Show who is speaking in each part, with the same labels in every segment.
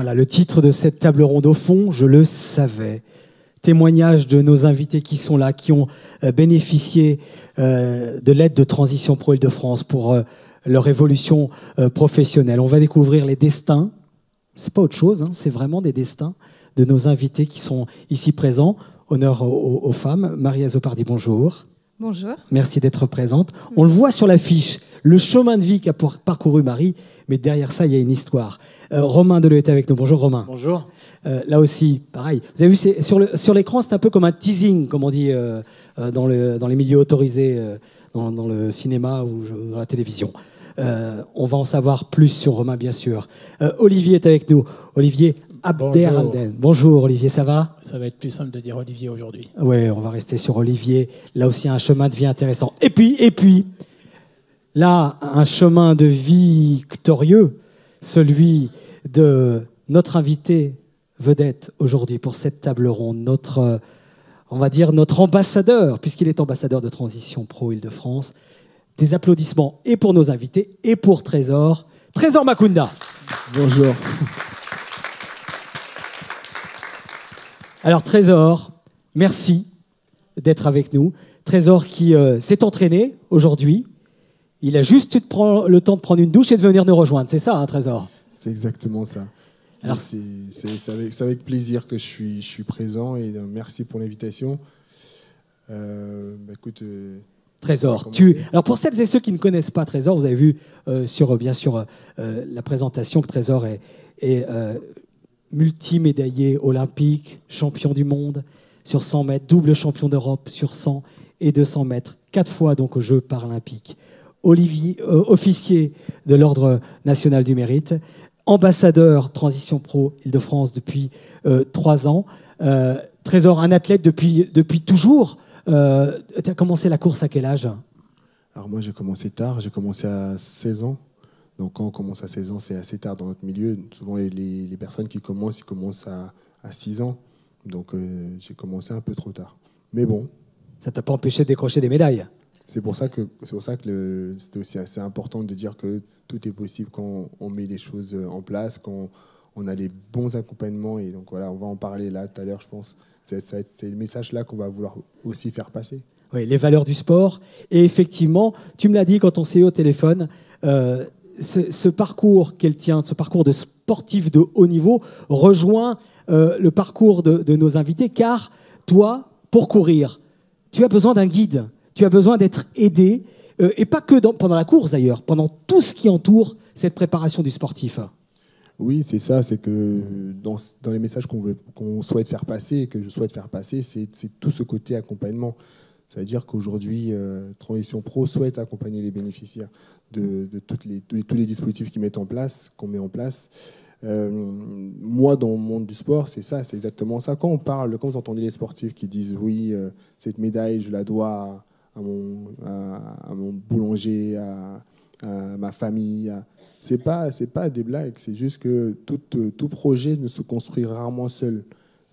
Speaker 1: Voilà, le titre de cette table ronde, au fond, je le savais. Témoignage de nos invités qui sont là, qui ont bénéficié de l'aide de Transition Pro Île-de-France pour leur évolution professionnelle. On va découvrir les destins. C'est pas autre chose, hein, c'est vraiment des destins de nos invités qui sont ici présents. Honneur aux femmes. Marie Azopardi, bonjour.
Speaker 2: Bonjour.
Speaker 1: Merci d'être présente. On le voit sur l'affiche, le chemin de vie qu'a parcouru Marie, mais derrière ça, il y a une histoire. Romain Deleu est avec nous. Bonjour Romain.
Speaker 3: Bonjour.
Speaker 1: Là aussi, pareil. Vous avez vu, sur l'écran, c'est un peu comme un teasing, comme on dit dans les milieux autorisés, dans le cinéma ou dans la télévision. On va en savoir plus sur Romain, bien sûr. Olivier est avec nous. Olivier Abderhamden. Bonjour Olivier, ça va?
Speaker 3: Ça va être plus simple de dire Olivier aujourd'hui.
Speaker 1: Oui, on va rester sur Olivier. Là aussi, un chemin de vie intéressant. Et puis, là, un chemin de vie victorieux, celui de notre invité vedette aujourd'hui pour cette table ronde, notre ambassadeur, puisqu'il est ambassadeur de Transition Pro Île-de-France. Des applaudissements et pour nos invités et pour Trésor Macounda.
Speaker 4: Bonjour.
Speaker 1: Alors Trésor, merci d'être avec nous. Trésor qui s'est entraîné aujourd'hui. Il a juste eu le temps de prendre une douche et de venir nous rejoindre. C'est ça, hein, Trésor?
Speaker 4: C'est exactement ça. Alors c'est avec plaisir que je suis présent et merci pour l'invitation. Écoute,
Speaker 1: Trésor, alors pour celles et ceux qui ne connaissent pas Trésor, vous avez vu bien sûr la présentation que Trésor est multimédaillé olympique, champion du monde sur 100 mètres, double champion d'Europe sur 100 et 200 mètres, 4 fois donc aux Jeux paralympiques. Officier de l'Ordre national du mérite, ambassadeur Transition Pro Île-de-France depuis 3 ans. Trésor, un athlète depuis toujours. Tu as commencé la course à quel âge?
Speaker 4: Alors moi j'ai commencé tard, j'ai commencé à 16 ans. Donc quand on commence à 16 ans, c'est assez tard dans notre milieu. Souvent les personnes qui commencent, ils commencent à 6 ans. Donc j'ai commencé un peu trop tard. Mais bon.
Speaker 1: Ça t'a pas empêché de décrocher des médailles?
Speaker 4: C'est pour ça que c'était aussi assez important de dire que tout est possible quand on met les choses en place, quand on a les bons accompagnements. Et donc voilà, on va en parler là tout à l'heure, je pense. C'est le message là qu'on va vouloir aussi faire passer.
Speaker 1: Oui, les valeurs du sport. Et effectivement, tu me l'as dit quand on s'est eu au téléphone, ce parcours qu'elle tient, ce parcours de sportif de haut niveau, rejoint le parcours de nos invités, car toi, pour courir, tu as besoin d'un guide, tu as besoin d'être aidé, et pas que pendant la course d'ailleurs, pendant tout ce qui entoure cette préparation du sportif.
Speaker 4: Oui, c'est ça, c'est que dans les messages qu'on souhaite faire passer, que je souhaite faire passer, c'est tout ce côté accompagnement. C'est-à-dire qu'aujourd'hui, Transition Pro souhaite accompagner les bénéficiaires de tous les dispositifs qu'on met en place. Moi, dans le monde du sport, c'est ça, c'est exactement ça. Quand vous entendez les sportifs qui disent « oui, cette médaille, je la dois à mon boulanger, à ma famille », c'est pas des blagues, c'est juste que tout projet ne se construit rarement seul.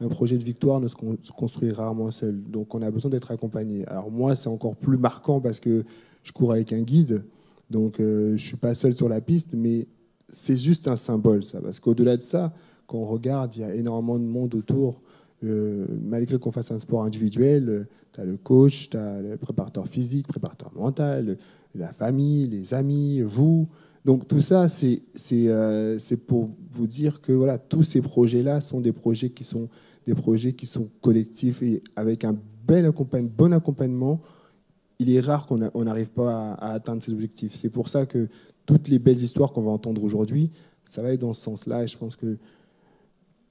Speaker 4: Un projet de victoire ne se construit rarement seul. Donc, on a besoin d'être accompagné. Alors, moi, c'est encore plus marquant parce que je cours avec un guide. Donc, je ne suis pas seul sur la piste, mais c'est juste un symbole, ça. Parce qu'au-delà de ça, quand on regarde, il y a énormément de monde autour. Malgré qu'on fasse un sport individuel, tu as le coach, tu as le préparateur physique, préparateur mental, la famille, les amis, vous. Donc, tout ça, c'est pour vous dire que voilà, tous ces projets-là sont des projets qui sont collectifs et avec un bon accompagnement, il est rare qu'on n'arrive pas à atteindre ces objectifs. C'est pour ça que toutes les belles histoires qu'on va entendre aujourd'hui, ça va être dans ce sens-là. Et je pense que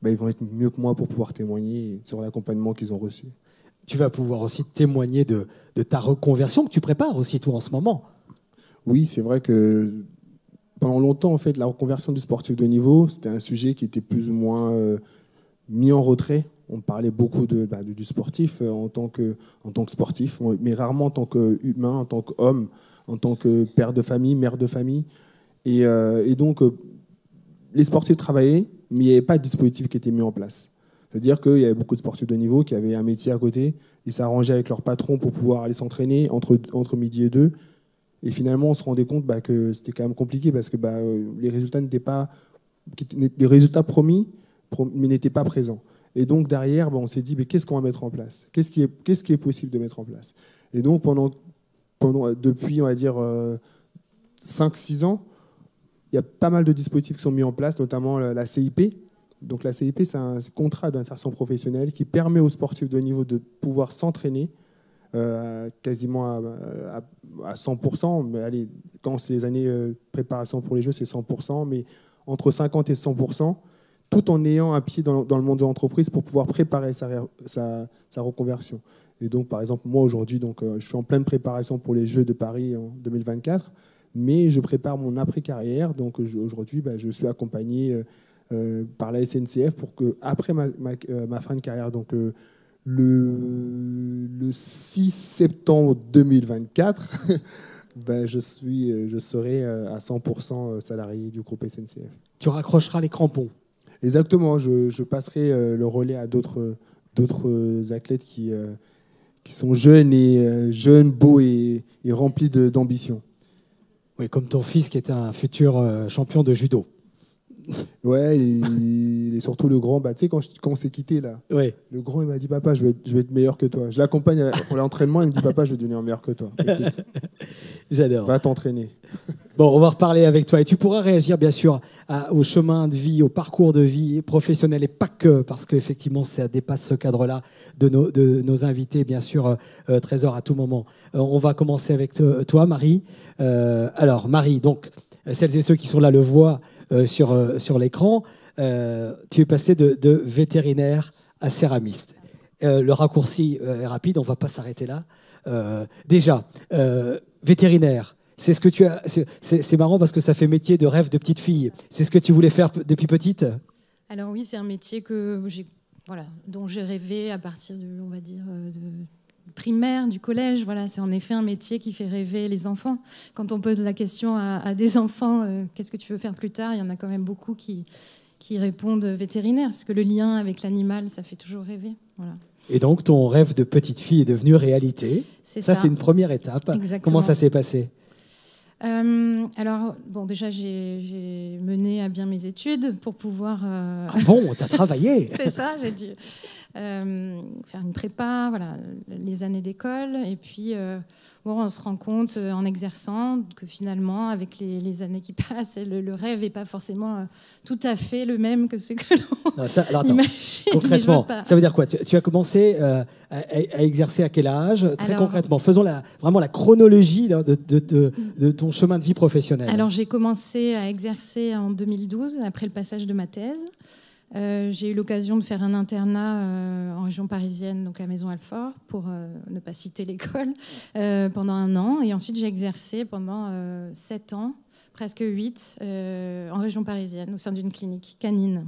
Speaker 4: ils vont être mieux que moi pour pouvoir témoigner sur l'accompagnement qu'ils ont reçu.
Speaker 1: Tu vas pouvoir aussi témoigner de ta reconversion que tu prépares aussi, toi, en ce moment.
Speaker 4: Oui, c'est vrai que pendant longtemps, en fait, la reconversion du sportif de haut niveau, c'était un sujet qui était plus ou moins mis en retrait. On parlait beaucoup du sportif en tant que sportif, mais rarement en tant qu'humain, en tant qu'homme, en tant que père de famille, mère de famille. Et donc, les sportifs travaillaient, mais il n'y avait pas de dispositif qui était mis en place. C'est-à-dire qu'il y avait beaucoup de sportifs de haut niveau qui avaient un métier à côté, ils s'arrangeaient avec leur patron pour pouvoir aller s'entraîner entre midi et 2. Et finalement, on se rendait compte que c'était quand même compliqué parce que les résultats n'étaient pas des résultats promis, mais n'étaient pas présents. Et donc derrière, on s'est dit, mais qu'est-ce qu'on va mettre en place? Qu'est-ce qui est possible de mettre en place? Et donc depuis, on va dire, 5-6 ans, il y a pas mal de dispositifs qui sont mis en place, notamment la CIP. Donc la CIP, c'est un contrat d'insertion professionnelle qui permet aux sportifs de haut niveau de pouvoir s'entraîner quasiment à 100%. Mais allez, quand c'est les années préparation pour les Jeux, c'est 100%, mais entre 50 et 100%, tout en ayant un pied dans le monde de l'entreprise pour pouvoir préparer sa reconversion. Et donc, par exemple, moi aujourd'hui, je suis en pleine préparation pour les Jeux de Paris en 2024, mais je prépare mon après-carrière. Donc aujourd'hui, je suis accompagné par la SNCF pour que, après ma fin de carrière, donc le 6 septembre 2024, je serai à 100% salarié du groupe SNCF.
Speaker 1: Tu raccrocheras les crampons.
Speaker 4: Exactement, je passerai le relais à d'autres athlètes qui sont jeunes, beaux et remplis d'ambition.
Speaker 1: Oui, comme ton fils qui est un futur champion de judo.
Speaker 4: Ouais, il est surtout le grand. Tu sais, quand on s'est quitté, là,
Speaker 1: ouais.
Speaker 4: Le grand, il m'a dit, papa, je vais être meilleur que toi. Je l'accompagne pour l'entraînement, il me dit, papa, je vais devenir meilleur que toi. Écoute,
Speaker 1: j'adore.
Speaker 4: Va t'entraîner.
Speaker 1: Bon, on va reparler avec toi. Et tu pourras réagir, bien sûr, au chemin de vie, au parcours de vie professionnel et pas que, parce qu'effectivement, ça dépasse ce cadre-là de nos invités, bien sûr, Trésor, à tout moment. On va commencer avec toi, Marie. Alors, Marie, donc, celles et ceux qui sont là le voient sur l'écran. Tu es passé de vétérinaire à céramiste. Le raccourci est rapide, on ne va pas s'arrêter là. Déjà, vétérinaire, c'est ce que tu as. C'est marrant parce que ça fait métier de rêve de petite fille. C'est ce que tu voulais faire depuis petite?
Speaker 2: Alors oui, c'est un métier dont j'ai rêvé à partir de primaire, du collège. Voilà, c'est en effet un métier qui fait rêver les enfants. Quand on pose la question à des enfants, qu'est-ce que tu veux faire plus tard, il y en a quand même beaucoup qui répondent vétérinaire, parce que le lien avec l'animal, ça fait toujours rêver. Voilà.
Speaker 1: Et donc, ton rêve de petite fille est devenu réalité. Ça, c'est une première étape.
Speaker 2: Exactement.
Speaker 1: Comment ça s'est passé?
Speaker 2: Alors, déjà, j'ai mené à bien mes études pour pouvoir...
Speaker 1: Ah bon, t'as travaillé?
Speaker 2: C'est ça, j'ai dû faire une prépa, voilà, les années d'école. Et puis, on se rend compte en exerçant que finalement, avec les années qui passent, le rêve n'est pas forcément tout à fait le même que ce que l'on imagine.
Speaker 1: Concrètement, ça veut dire quoi? Tu as commencé à exercer à quel âge? Très concrètement, faisons vraiment la chronologie de ton chemin de vie professionnel.
Speaker 2: Alors, j'ai commencé à exercer en 2012, après le passage de ma thèse. J'ai eu l'occasion de faire un internat en région parisienne, donc à Maisons-Alfort, pour ne pas citer l'école, pendant 1 an. Et ensuite, j'ai exercé pendant 7 ans, presque 8, en région parisienne, au sein d'une clinique canine.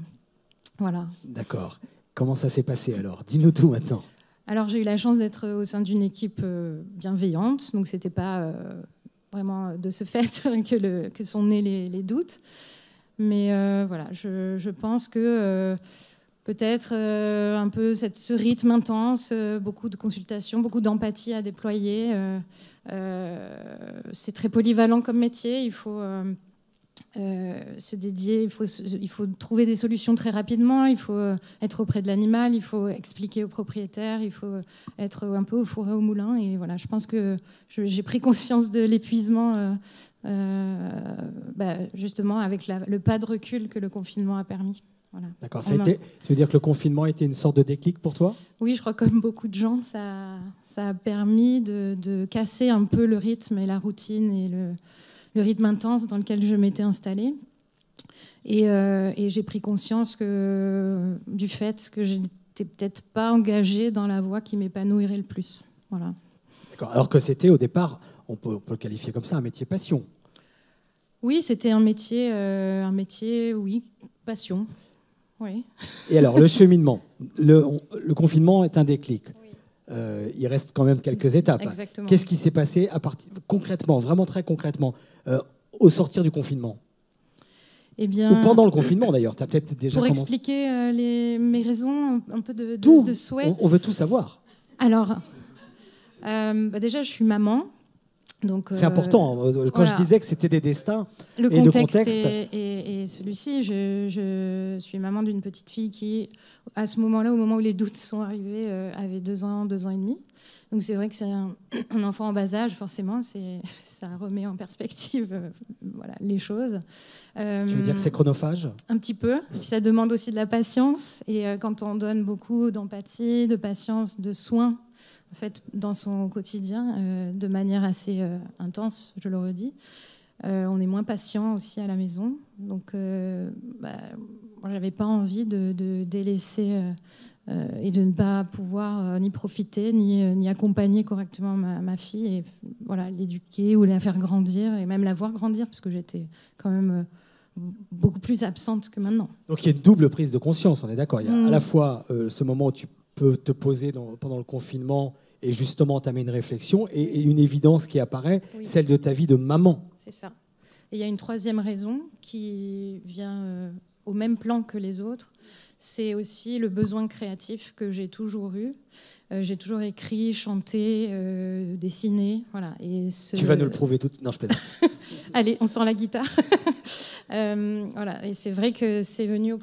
Speaker 2: Voilà. D'accord.
Speaker 1: Comment ça s'est passé alors? Dis-nous tout maintenant.
Speaker 2: Alors, j'ai eu la chance d'être au sein d'une équipe bienveillante, donc ce n'était pas vraiment de ce fait que sont nés les doutes. Mais voilà, je pense que peut-être un peu ce rythme intense, beaucoup de consultations, beaucoup d'empathie à déployer. C'est très polyvalent comme métier. Il faut se dédier, il faut trouver des solutions très rapidement. Il faut être auprès de l'animal, il faut expliquer au propriétaire, il faut être un peu au four et au moulin. Et voilà, je pense que j'ai pris conscience de l'épuisement. Justement avec le pas de recul que le confinement a permis. Voilà.
Speaker 1: D'accord. Tu veux dire que le confinement a été une sorte de déclic pour toi?
Speaker 2: Oui, je crois que comme beaucoup de gens, ça a permis de casser un peu le rythme et la routine et le rythme intense dans lequel je m'étais installée. Et j'ai pris conscience du fait que je n'étais peut-être pas engagée dans la voie qui m'épanouirait le plus. Voilà.
Speaker 1: D'accord. Alors que c'était au départ, on peut le qualifier comme ça, un métier passion.
Speaker 2: Oui, c'était un métier, oui, passion. Oui.
Speaker 1: Et alors, le cheminement, le confinement est un déclic. Oui. Il reste quand même quelques étapes.
Speaker 2: Exactement.
Speaker 1: Qu'est-ce qui s'est passé concrètement, vraiment très concrètement, au sortir du confinement?
Speaker 2: Eh bien,
Speaker 1: ou pendant le confinement d'ailleurs, tu as peut-être déjà
Speaker 2: pour
Speaker 1: commencé.
Speaker 2: expliquer mes raisons, un peu de souhait.
Speaker 1: On veut tout savoir.
Speaker 2: Alors, déjà, je suis maman.
Speaker 1: Donc, c'est important. Quand je disais que c'était des destins,
Speaker 2: le contexte est celui-ci. Je suis maman d'une petite fille qui, à ce moment-là, au moment où les doutes sont arrivés, avait 2 ans et demi. Donc c'est vrai que c'est un enfant en bas âge, forcément, ça remet en perspective les choses.
Speaker 1: Tu veux dire que c'est chronophage ?
Speaker 2: Un petit peu. Et puis ça demande aussi de la patience. Et quand on donne beaucoup d'empathie, de patience, de soins, en fait, dans son quotidien, de manière assez intense, je le redis, on est moins patient aussi à la maison. Donc, moi, j'avais pas envie de délaisser et de ne pas pouvoir ni profiter, ni accompagner correctement ma fille, et l'éduquer ou la faire grandir, et même la voir grandir, parce que j'étais quand même beaucoup plus absente que maintenant.
Speaker 1: Donc, il y a une double prise de conscience, on est d'accord. Il y a à la fois ce moment où tu peux te poser pendant le confinement et justement entamer une réflexion, et une évidence qui apparaît, celle de ta vie de maman.
Speaker 2: C'est ça. Et il y a une troisième raison qui vient au même plan que les autres, c'est aussi le besoin créatif que j'ai toujours eu. J'ai toujours écrit, chanté, dessiné. Voilà. Et
Speaker 1: Tu vas nous le prouver tout. Non, je plaisante.
Speaker 2: Allez, on sort la guitare. Et c'est vrai que c'est venu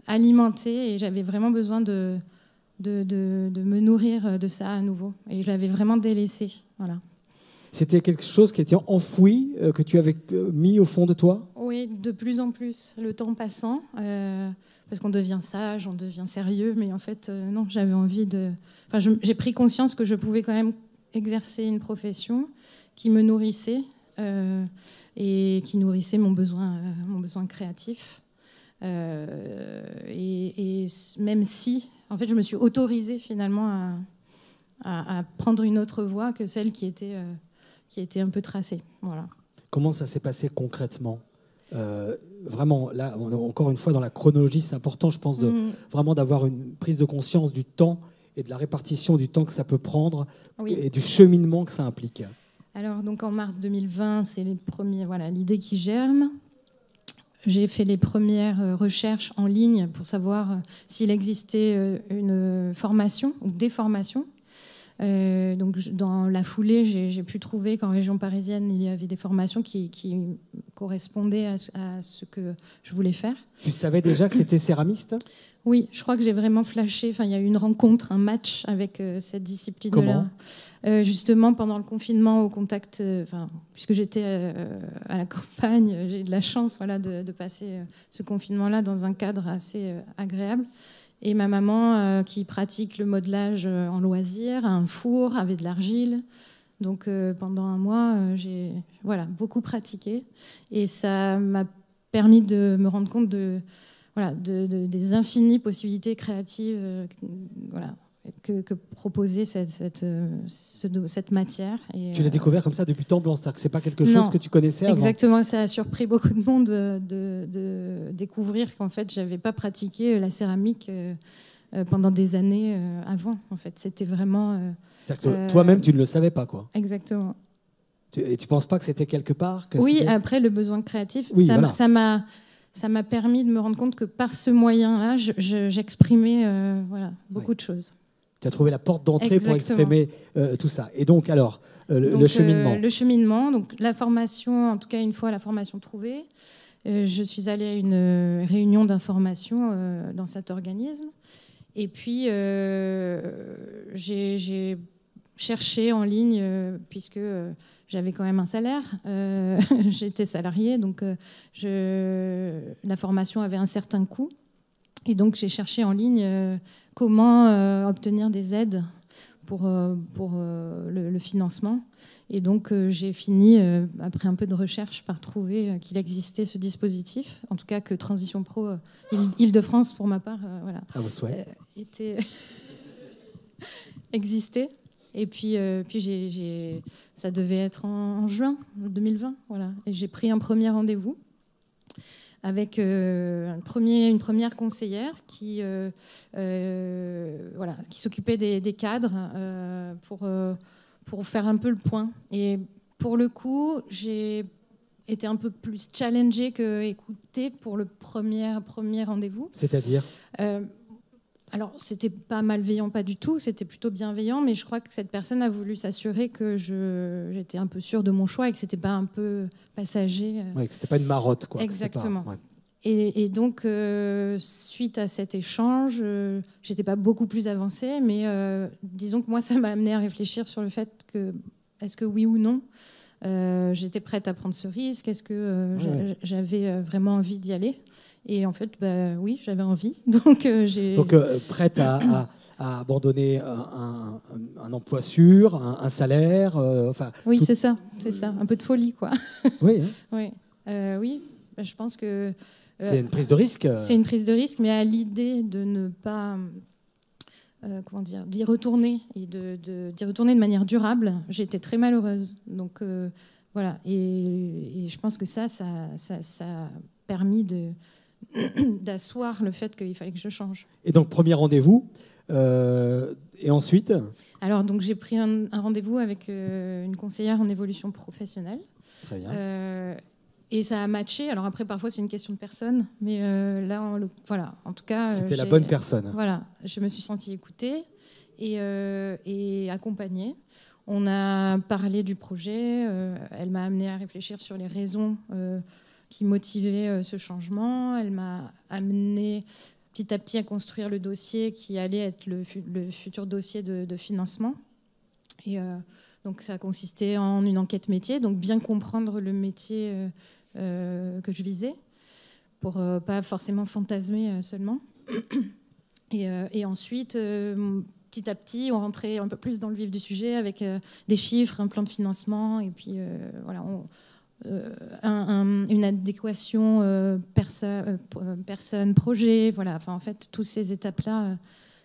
Speaker 2: alimenter, et j'avais vraiment besoin de me nourrir de ça à nouveau. Et je l'avais vraiment délaissé. Voilà.
Speaker 1: C'était quelque chose qui était enfoui, que tu avais mis au fond de toi ?
Speaker 2: Oui, de plus en plus, le temps passant, parce qu'on devient sage, on devient sérieux, mais en fait, non, j'avais envie de... j'ai pris conscience que je pouvais quand même exercer une profession qui me nourrissait et qui nourrissait mon besoin créatif. Et même si, en fait, je me suis autorisée finalement à prendre une autre voie que celle qui était un peu tracée. Voilà.
Speaker 1: Comment ça s'est passé concrètement ? Vraiment, là, encore une fois, dans la chronologie, c'est important, je pense, vraiment d'avoir une prise de conscience du temps et de la répartition du temps que ça peut prendre et du cheminement que ça implique.
Speaker 2: Alors, donc, en mars 2020, c'est l'idée qui germe. J'ai fait les premières recherches en ligne pour savoir s'il existait une formation ou des formations. Donc, dans la foulée, j'ai pu trouver qu'en région parisienne, il y avait des formations qui correspondaient à ce que je voulais faire.
Speaker 1: Tu savais déjà que c'était céramiste ?
Speaker 2: Oui, je crois que j'ai vraiment flashé. Enfin, il y a eu une rencontre, un match avec cette discipline-là.
Speaker 1: Comment ?
Speaker 2: Justement, pendant le confinement, au contact, puisque j'étais à la campagne, j'ai de la chance de passer ce confinement-là dans un cadre assez agréable. Et ma maman, qui pratique le modelage en loisir, a un four, avait de l'argile. Donc pendant un mois, j'ai beaucoup pratiqué. Et ça m'a permis de me rendre compte des infinies possibilités créatives que proposait cette matière. Et,
Speaker 1: tu l'as découvert comme ça depuis temps blanc, c'est-à-dire que ce n'est pas quelque chose que tu connaissais avant ?
Speaker 2: Exactement, ça a surpris beaucoup de monde de découvrir qu'en fait, je n'avais pas pratiqué la céramique pendant des années avant. En fait, c'était vraiment...
Speaker 1: c'est-à-dire que toi-même, tu ne le savais pas, quoi.
Speaker 2: Exactement.
Speaker 1: Et tu ne penses pas que c'était quelque part
Speaker 2: Après, le besoin créatif, ça m'a permis de me rendre compte que par ce moyen-là, j'exprimais beaucoup de choses.
Speaker 1: Tu as trouvé la porte d'entrée pour exprimer tout ça. Et donc, alors, le cheminement.
Speaker 2: Le cheminement, donc la formation, en tout cas une fois la formation trouvée, je suis allée à une réunion d'information dans cet organisme. Et puis, j'ai cherché en ligne, puisque j'avais quand même un salaire. J'étais salariée, donc la formation avait un certain coût. Et donc, j'ai cherché en ligne comment obtenir des aides pour le financement. Et donc, j'ai fini, après un peu de recherche, par trouver qu'il existait ce dispositif. En tout cas, que Transition Pro Île-de-France, pour ma part, existait. Et puis ça devait être en juin 2020. Voilà. Et j'ai pris un premier rendez-vous avec une première conseillère qui s'occupait des cadres pour faire un peu le point. Et pour le coup, j'ai été un peu plus challengée que écoutée pour le premier rendez-vous.
Speaker 1: C'est-à-dire
Speaker 2: Alors, c'était pas malveillant, pas du tout, c'était plutôt bienveillant, mais je crois que cette personne a voulu s'assurer que j'étais un peu sûre de mon choix et que c'était pas un peu passager.
Speaker 1: Ouais, que c'était pas une marotte, quoi.
Speaker 2: Exactement.
Speaker 1: Pas, ouais.
Speaker 2: Et donc, suite à cet échange, j'étais pas beaucoup plus avancée, mais disons que moi, ça m'a amené à réfléchir sur le fait que, est-ce que oui ou non, j'étais prête à prendre ce risque, est-ce que j'avais vraiment envie d'y aller? Et en fait, oui, j'avais envie. Donc,
Speaker 1: prête à abandonner un emploi sûr, un salaire
Speaker 2: oui, c'est ça. Un peu de folie, quoi.
Speaker 1: Oui.
Speaker 2: Oui, oui. Je pense que...
Speaker 1: c'est une prise de risque.
Speaker 2: C'est une prise de risque, mais à l'idée de ne pas... d'y retourner, et d'y retourner de manière durable, j'étais très malheureuse. Donc, voilà. Et je pense que ça a permis d'asseoir le fait qu'il fallait que je change.
Speaker 1: Et donc, premier rendez-vous, et ensuite?
Speaker 2: Alors, donc, j'ai pris un rendez-vous avec une conseillère en évolution professionnelle.
Speaker 1: Très bien.
Speaker 2: Et ça a matché. Alors après, parfois, c'est une question de personne. Mais là, voilà. En tout cas...
Speaker 1: C'était la bonne personne.
Speaker 2: Voilà. Je me suis sentie écoutée et accompagnée. On a parlé du projet. Elle m'a amenée à réfléchir sur les raisons qui motivaient ce changement. Elle m'a amenée petit à petit à construire le dossier qui allait être le futur dossier de financement. Et donc ça a consisté en une enquête métier, donc bien comprendre le métier que je visais, pour pas forcément fantasmer seulement. Et ensuite, petit à petit, on rentrait un peu plus dans le vif du sujet avec des chiffres, un plan de financement, et puis voilà, une adéquation personne-projet. Voilà, enfin, en fait, toutes ces étapes-là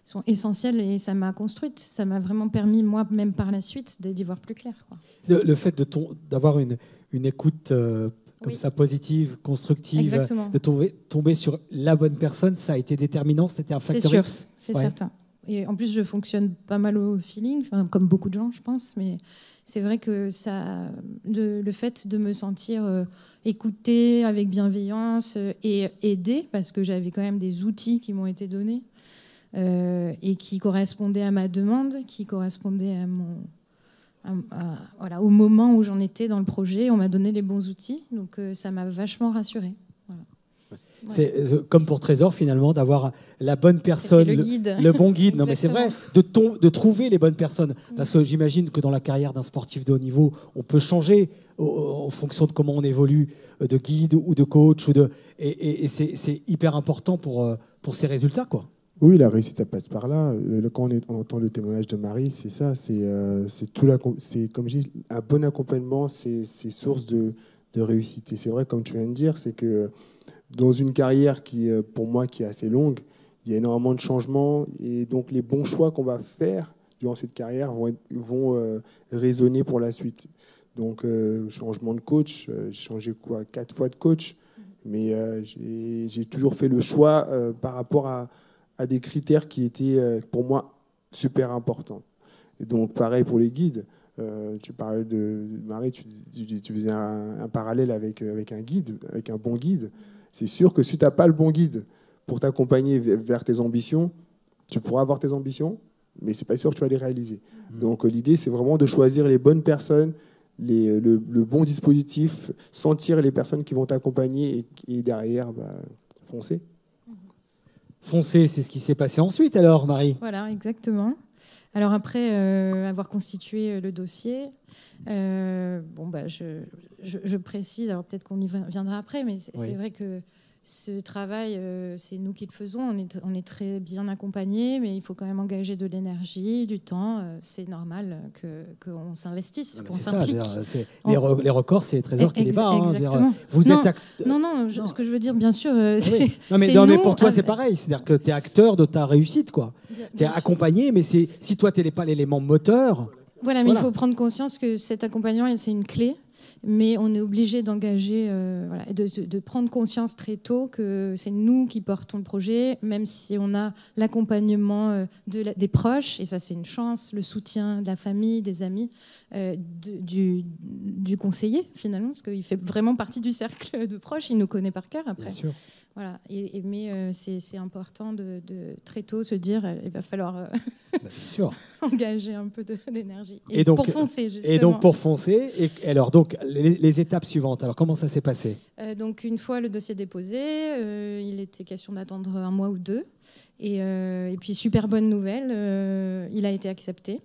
Speaker 2: sont essentielles et ça m'a construite. Ça m'a vraiment permis, moi, même par la suite, d'y voir plus clair, quoi.
Speaker 1: Le fait d'avoir une écoute comme ça, positive, constructive,
Speaker 2: exactement,
Speaker 1: de tomber sur la bonne personne, ça a été déterminant, c'était un facteur
Speaker 2: X.
Speaker 1: C'est sûr,
Speaker 2: c'est certain. Et en plus, je fonctionne pas mal au feeling, comme beaucoup de gens, je pense, mais c'est vrai que le fait de me sentir écoutée avec bienveillance et aidée, parce que j'avais quand même des outils qui m'ont été donnés et qui correspondaient à ma demande, qui correspondaient voilà, au moment où j'en étais dans le projet, on m'a donné les bons outils, donc ça m'a vachement rassurée. Voilà.
Speaker 1: C'est comme pour Trésor, finalement, d'avoir la bonne personne, le bon guide. Non, mais c'est vrai, de trouver les bonnes personnes. Parce que j'imagine que dans la carrière d'un sportif de haut niveau, on peut changer en fonction de comment on évolue, de guide ou de coach. Et c'est hyper important pour ces résultats, quoi.
Speaker 4: Oui, la réussite, elle passe par là. Quand on entend le témoignage de Marie, c'est ça. C'est comme je dis, un bon accompagnement, c'est source de réussite. Et c'est vrai, comme tu viens de dire, c'est que dans une carrière pour moi, qui est assez longue, il y a énormément de changements. Et donc, les bons choix qu'on va faire durant cette carrière vont résonner pour la suite. Donc, changement de coach, j'ai changé 4 fois de coach. Mais j'ai toujours fait le choix par rapport à des critères qui étaient pour moi super importants. Et donc pareil pour les guides. Tu parlais de Marie, tu faisais un parallèle avec un guide, avec un bon guide. C'est sûr que si tu n'as pas le bon guide pour t'accompagner vers tes ambitions, tu pourras avoir tes ambitions, mais c'est pas sûr que tu vas les réaliser. Donc l'idée, c'est vraiment de choisir les bonnes personnes, le bon dispositif, sentir les personnes qui vont t'accompagner et derrière, foncer.
Speaker 2: Foncer,
Speaker 1: c'est ce qui s'est passé ensuite alors, Marie.
Speaker 2: Voilà, exactement. Alors après avoir constitué le dossier, je précise, alors peut-être qu'on y viendra après, mais c'est vrai que ce travail, c'est nous qui le faisons. On est très bien accompagnés, mais il faut quand même engager de l'énergie, du temps. C'est normal qu'on s'investisse, qu'on s'implique.
Speaker 1: Les records, c'est les Trésors qui les bat.
Speaker 2: Exactement. Non, ce que je veux dire, bien sûr,
Speaker 1: mais pour toi, c'est pareil. C'est-à-dire que tu es acteur de ta réussite, quoi. Tu es accompagné, mais si toi, tu n'es pas l'élément moteur...
Speaker 2: Voilà, mais il faut prendre conscience que cet accompagnement, c'est une clé. mais on est obligé d'engager, voilà, de prendre conscience très tôt que c'est nous qui portons le projet, même si on a l'accompagnement des proches, et ça c'est une chance, le soutien de la famille, des amis, du conseiller finalement, parce qu'il fait vraiment partie du cercle de proches, il nous connaît par cœur après.
Speaker 1: Bien sûr.
Speaker 2: Voilà. Mais c'est important de très tôt se dire il va falloir
Speaker 1: Bien sûr.
Speaker 2: engager un peu d'énergie.
Speaker 1: Et donc,
Speaker 2: pour foncer, justement.
Speaker 1: Et donc, pour foncer, et alors, donc, les étapes suivantes, alors comment ça s'est passé?
Speaker 2: Donc, une fois le dossier déposé, il était question d'attendre 1 mois ou 2. Et puis, super bonne nouvelle, il a été accepté.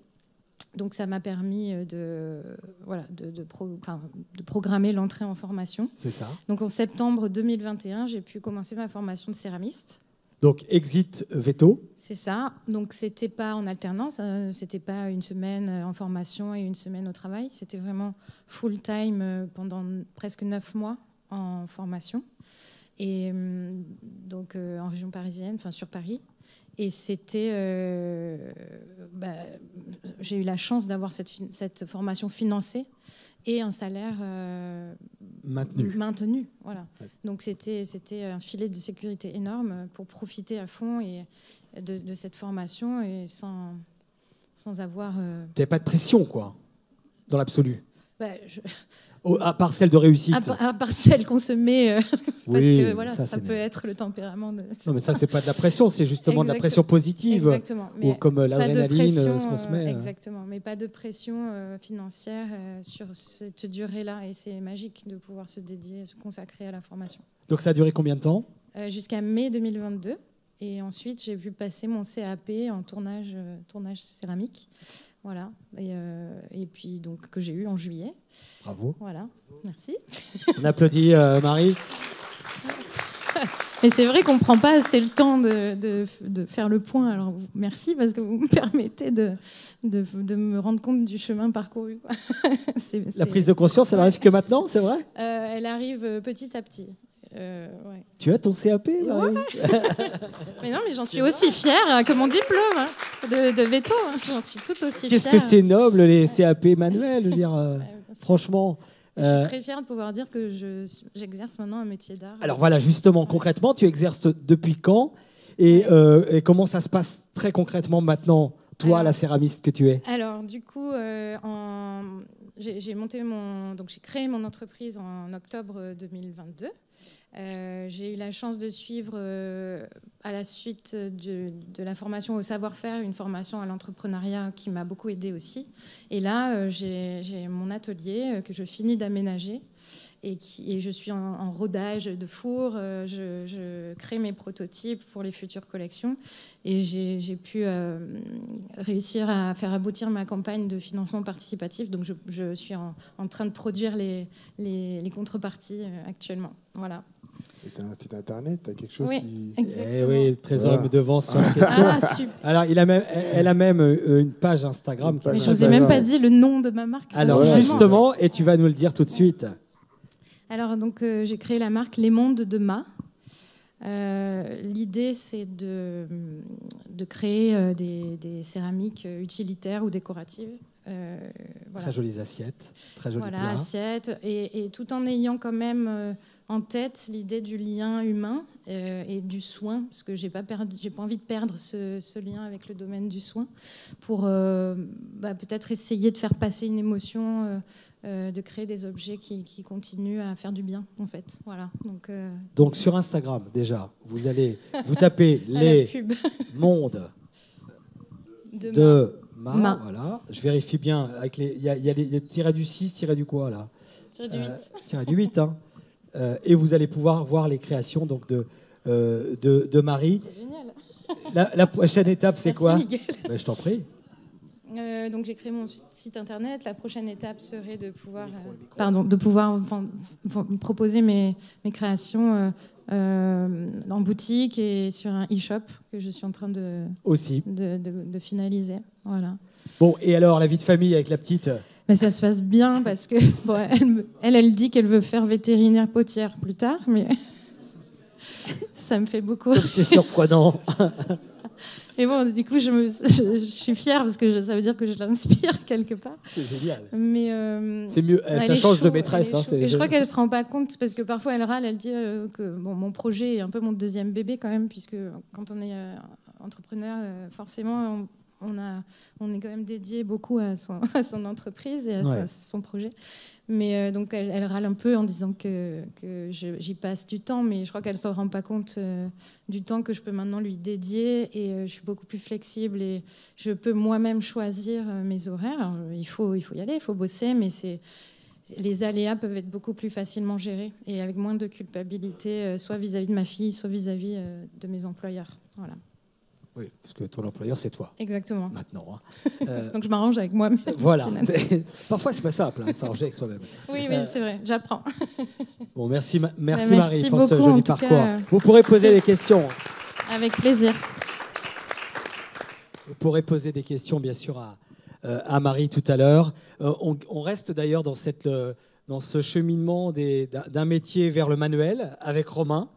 Speaker 2: Donc, ça m'a permis de programmer l'entrée en formation.
Speaker 1: C'est ça.
Speaker 2: Donc, en septembre 2021, j'ai pu commencer ma formation de céramiste.
Speaker 1: Donc, exit veto.
Speaker 2: C'est ça. Donc, c'était pas en alternance, c'était pas une semaine en formation et une semaine au travail. C'était vraiment full-time pendant presque 9 mois en formation. Et donc, en région parisienne, enfin sur Paris. Et c'était... j'ai eu la chance d'avoir cette formation financée et un salaire maintenu. Voilà. Ouais. Donc c'était un filet de sécurité énorme pour profiter à fond de cette formation et sans avoir... Tu
Speaker 1: n'avais pas de pression, quoi, dans l'absolu. À part celle de réussite.
Speaker 2: À part celle qu'on se met, parce que voilà, ça peut être le tempérament.
Speaker 1: Non, mais ça, c'est pas de la pression, c'est justement de la pression positive.
Speaker 2: Exactement.
Speaker 1: Ou comme l'adrénaline, ce qu'on se met.
Speaker 2: Exactement, mais pas de pression financière sur cette durée-là. Et c'est magique de pouvoir se dédier, se consacrer à la formation. Donc
Speaker 1: ça a duré combien de temps?
Speaker 2: Jusqu'à mai 2022. Et ensuite, j'ai pu passer mon CAP en tournage céramique. Voilà. Et puis, donc, que j'ai eu en juillet.
Speaker 1: Bravo.
Speaker 2: Voilà. Merci.
Speaker 1: On applaudit Marie.
Speaker 2: Mais c'est vrai qu'on ne prend pas assez le temps de faire le point. Alors, merci parce que vous me permettez de me rendre compte du chemin parcouru.
Speaker 1: La prise de conscience, elle n'arrive que maintenant, c'est vrai?
Speaker 2: Elle arrive petit à petit. Ouais.
Speaker 1: Tu as ton CAP, Marie?
Speaker 2: Mais non, mais j'en suis aussi fière que mon diplôme de veto. J'en suis tout aussi fière.
Speaker 1: Qu'est-ce que c'est noble, les CAP manuels, je veux dire, franchement.
Speaker 2: Je suis très fière de pouvoir dire que j'exerce maintenant un métier d'art.
Speaker 1: Alors voilà, justement, concrètement, tu exerces depuis quand et comment ça se passe très concrètement maintenant, toi, la céramiste que tu es? Alors, du coup,
Speaker 2: j'ai créé mon entreprise en octobre 2022. J'ai eu la chance de suivre, à la suite de la formation au savoir-faire, une formation à l'entrepreneuriat qui m'a beaucoup aidée aussi. Et là, j'ai mon atelier que je finis d'aménager et je suis en rodage de four. Je crée mes prototypes pour les futures collections et j'ai pu réussir à faire aboutir ma campagne de financement participatif. Donc, je suis en train de produire les contreparties actuellement. Voilà.
Speaker 4: Et tu as un site internet, tu as quelque chose
Speaker 2: qui...
Speaker 1: exactement. Oui, le trésor me devance sur la question.
Speaker 2: Super.
Speaker 1: Alors, elle a même une page Instagram.
Speaker 2: Mais je ne vous ai même pas dit le nom de ma marque.
Speaker 1: Alors, justement, et tu vas nous le dire tout de suite.
Speaker 2: Alors, donc, j'ai créé la marque Les Mondes de Ma. L'idée, c'est de créer des céramiques utilitaires ou décoratives.
Speaker 1: Voilà. Très jolies assiettes, très jolis plats.
Speaker 2: Assiettes, et tout en ayant quand même en tête l'idée du lien humain et du soin, parce que j'ai pas envie de perdre ce lien avec le domaine du soin, pour peut-être essayer de faire passer une émotion, de créer des objets qui continuent à faire du bien, en fait. Voilà. Donc
Speaker 1: sur Instagram, déjà, vous tapez les mondes de Ma. Voilà. Je vérifie bien. Il y a les tirets du 6, tirets du quoi, là?
Speaker 2: Tirets du 8.
Speaker 1: Tirets du 8, hein. Et vous allez pouvoir voir les créations donc, de Marie.
Speaker 2: C'est génial.
Speaker 1: La prochaine étape, c'est quoi?
Speaker 2: Miguel.
Speaker 1: Je t'en prie.
Speaker 2: Donc j'ai créé mon site internet. La prochaine étape serait de pouvoir, proposer mes créations en boutique et sur un e-shop que je suis en train de finaliser. Voilà.
Speaker 1: Bon, et alors la vie de famille avec la petite?
Speaker 2: Mais ça se passe bien parce que elle dit qu'elle veut faire vétérinaire potière plus tard, mais ça me fait beaucoup.
Speaker 1: C'est surprenant.
Speaker 2: Et bon, du coup, je suis fière parce que ça veut dire que je l'inspire quelque part.
Speaker 1: C'est génial.
Speaker 2: Mais
Speaker 1: c'est mieux, ça change de maîtresse.
Speaker 2: Et je crois qu'elle ne se rend pas compte parce que parfois elle râle, elle dit que bon, mon projet est un peu mon deuxième bébé quand même, puisque quand on est entrepreneur, forcément, on est quand même dédié beaucoup à son entreprise et à son projet. Mais donc elle râle un peu en disant que j'y passe du temps, mais je crois qu'elle ne se rend pas compte du temps que je peux maintenant lui dédier, et je suis beaucoup plus flexible et je peux moi-même choisir mes horaires. Alors, il faut y aller, il faut bosser, mais les aléas peuvent être beaucoup plus facilement gérés et avec moins de culpabilité, soit vis-à-vis de ma fille, soit vis-à-vis de mes employeurs. Voilà.
Speaker 1: Oui, parce que ton employeur, c'est toi.
Speaker 2: Exactement.
Speaker 1: Maintenant.
Speaker 2: Donc je m'arrange avec moi-même.
Speaker 1: Voilà. Parfois, c'est pas simple de s'arranger avec soi-même.
Speaker 2: Oui, c'est vrai, j'apprends.
Speaker 1: Bon, merci Marie pour ce
Speaker 2: beaucoup,
Speaker 1: joli parcours.
Speaker 2: Cas,
Speaker 1: vous pourrez poser des questions.
Speaker 2: Avec plaisir.
Speaker 1: Vous pourrez poser des questions, bien sûr, à Marie tout à l'heure. On reste d'ailleurs dans ce cheminement d'un métier vers le manuel avec Romain.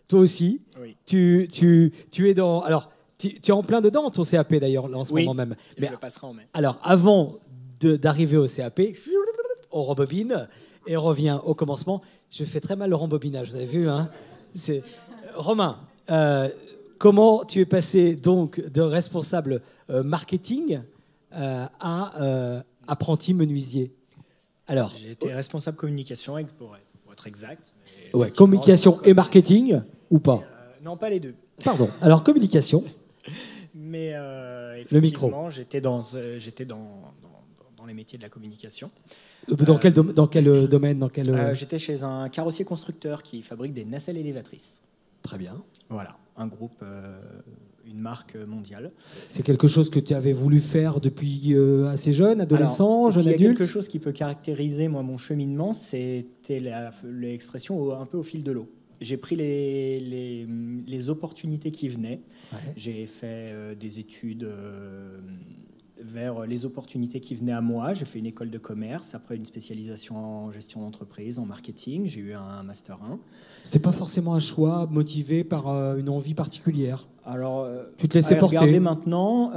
Speaker 1: Toi aussi.
Speaker 5: Oui.
Speaker 1: Tu es dans... Alors, tu es en plein dedans, ton CAP d'ailleurs, là, en ce moment même.
Speaker 5: Mais je le passerai en mai.
Speaker 1: Alors, avant d'arriver au CAP, on rembobine et on revient au commencement. Je fais très mal le rembobinage, vous avez vu, hein? Romain, comment tu es passé donc de responsable marketing à apprenti menuisier? Alors,
Speaker 5: j'ai été responsable communication, pour être exact.
Speaker 1: Ouais, communication et marketing, ou pas?
Speaker 5: Non, pas les deux.
Speaker 1: Pardon. Alors, communication.
Speaker 5: Mais
Speaker 1: le micro.
Speaker 5: J'étais dans les métiers de la communication.
Speaker 1: Dans quel domaine
Speaker 5: J'étais chez un carrossier constructeur qui fabrique des nacelles élévatrices.
Speaker 1: Très bien.
Speaker 5: Voilà, un groupe, une marque mondiale.
Speaker 1: C'est quelque chose que tu avais voulu faire depuis assez jeune, adolescent, jeune adulte?
Speaker 5: Il y a quelque chose qui peut caractériser mon cheminement, c'était l'expression un peu au fil de l'eau. J'ai pris les opportunités qui venaient. Ouais. J'ai fait des études vers les opportunités qui venaient à moi. J'ai fait une école de commerce, après une spécialisation en gestion d'entreprise, en marketing. J'ai eu un Master 1.
Speaker 1: C'était pas forcément un choix motivé par une envie particulière?
Speaker 5: Alors,
Speaker 1: tu te laissais porter?
Speaker 5: Regardez maintenant,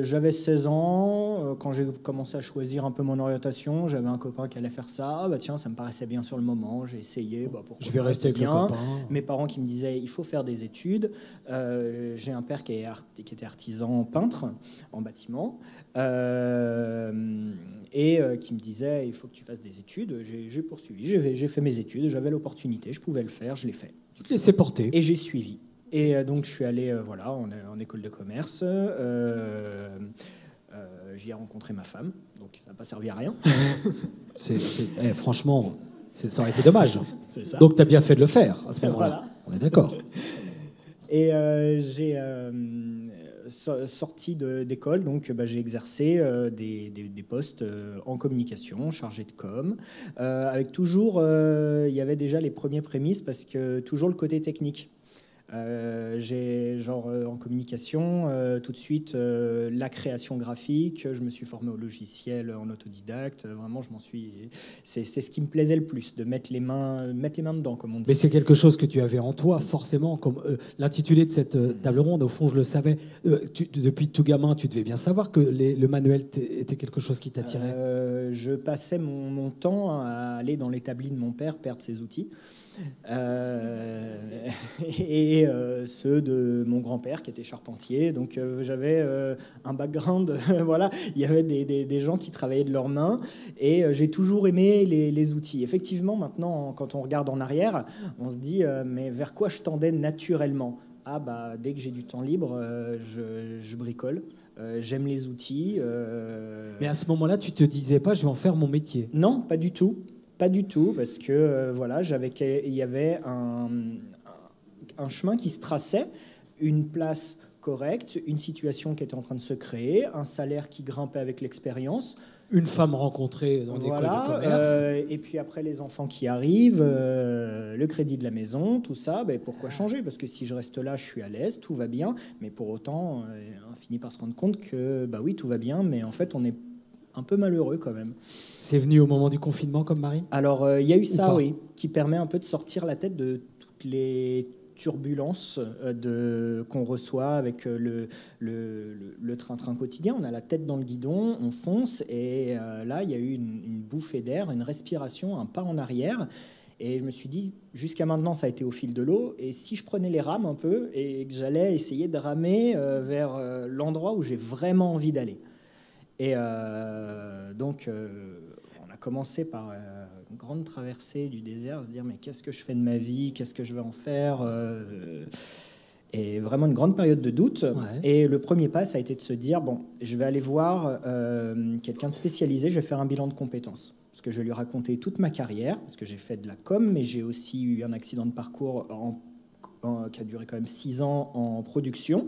Speaker 5: j'avais 16 ans, quand j'ai commencé à choisir un peu mon orientation, j'avais un copain qui allait faire ça. Bah tiens, ça me paraissait bien sur le moment, j'ai essayé. Pourquoi
Speaker 1: je vais rester avec le copain.
Speaker 5: Mes parents qui me disaient, il faut faire des études. J'ai un père qui était artisan peintre en bâtiment, et qui me disait, il faut que tu fasses des études. J'ai poursuivi, j'ai fait mes études, j'avais l'opportunité, je pouvais le faire, je l'ai fait.
Speaker 1: Tu te laissais porter?
Speaker 5: Et j'ai suivi. Et donc, je suis allé en école de commerce. J'y ai rencontré ma femme, donc ça n'a pas servi à rien.
Speaker 1: Franchement, ça aurait été dommage.
Speaker 5: C'est ça.
Speaker 1: Donc, tu as bien fait de le faire à ce moment-là.
Speaker 5: Voilà.
Speaker 1: On est d'accord.
Speaker 5: Et j'ai sorti d'école, donc j'ai exercé des postes en communication, chargé de com, avec toujours, il y avait déjà les premiers prémices, parce que toujours le côté technique. J'ai en communication tout de suite la création graphique, je me suis formé au logiciel en autodidacte, vraiment c'est ce qui me plaisait le plus, de mettre les mains dedans, comme on dit.
Speaker 1: Mais c'est quelque chose que tu avais en toi forcément, comme l'intitulé de cette table ronde, au fond je le savais, depuis tout gamin tu devais bien savoir que le manuel était quelque chose qui t'attirait.
Speaker 5: Je passais mon temps à aller dans l'établi de mon père perdre ses outils. Et ceux de mon grand-père qui était charpentier, donc j'avais un background voilà, il y avait des gens qui travaillaient de leurs mains, et j'ai toujours aimé les outils. Effectivement, maintenant quand on regarde en arrière, on se dit mais vers quoi je tendais naturellement? Dès que j'ai du temps libre, je bricole. J'aime les outils.
Speaker 1: Mais à ce moment-là, tu te disais pas je vais en faire mon métier?
Speaker 5: Non, pas du tout. Pas du tout, parce que il y avait un chemin qui se traçait, une place correcte, une situation qui était en train de se créer, un salaire qui grimpait avec l'expérience.
Speaker 1: Une femme rencontrée dans l'école de commerce.
Speaker 5: Et puis après, les enfants qui arrivent, le crédit de la maison, tout ça, pourquoi changer? Parce que si je reste là, je suis à l'aise, tout va bien. Mais pour autant, on finit par se rendre compte que, oui, tout va bien, mais en fait, on est un peu malheureux quand même.
Speaker 1: C'est venu au moment du confinement comme Marie?
Speaker 5: Alors, il y a eu ça, oui, qui permet un peu de sortir la tête de toutes les turbulences qu'on reçoit avec le train-train quotidien. On a la tête dans le guidon, on fonce, et là, il y a eu une bouffée d'air, une respiration, un pas en arrière. Et je me suis dit, jusqu'à maintenant, ça a été au fil de l'eau. Et si je prenais les rames un peu et que j'allais essayer de ramer vers l'endroit où j'ai vraiment envie d'aller. Et donc, on a commencé par une grande traversée du désert, se dire, mais qu'est-ce que je fais de ma vie? Qu'est-ce que je vais en faire? Et vraiment une grande période de doute.
Speaker 1: Ouais.
Speaker 5: Et le premier pas, ça a été de se dire, bon, je vais aller voir quelqu'un de spécialisé, je vais faire un bilan de compétences. Parce que je vais lui raconter toute ma carrière, parce que j'ai fait de la com, mais j'ai aussi eu un accident de parcours qui a duré quand même 6 ans en production,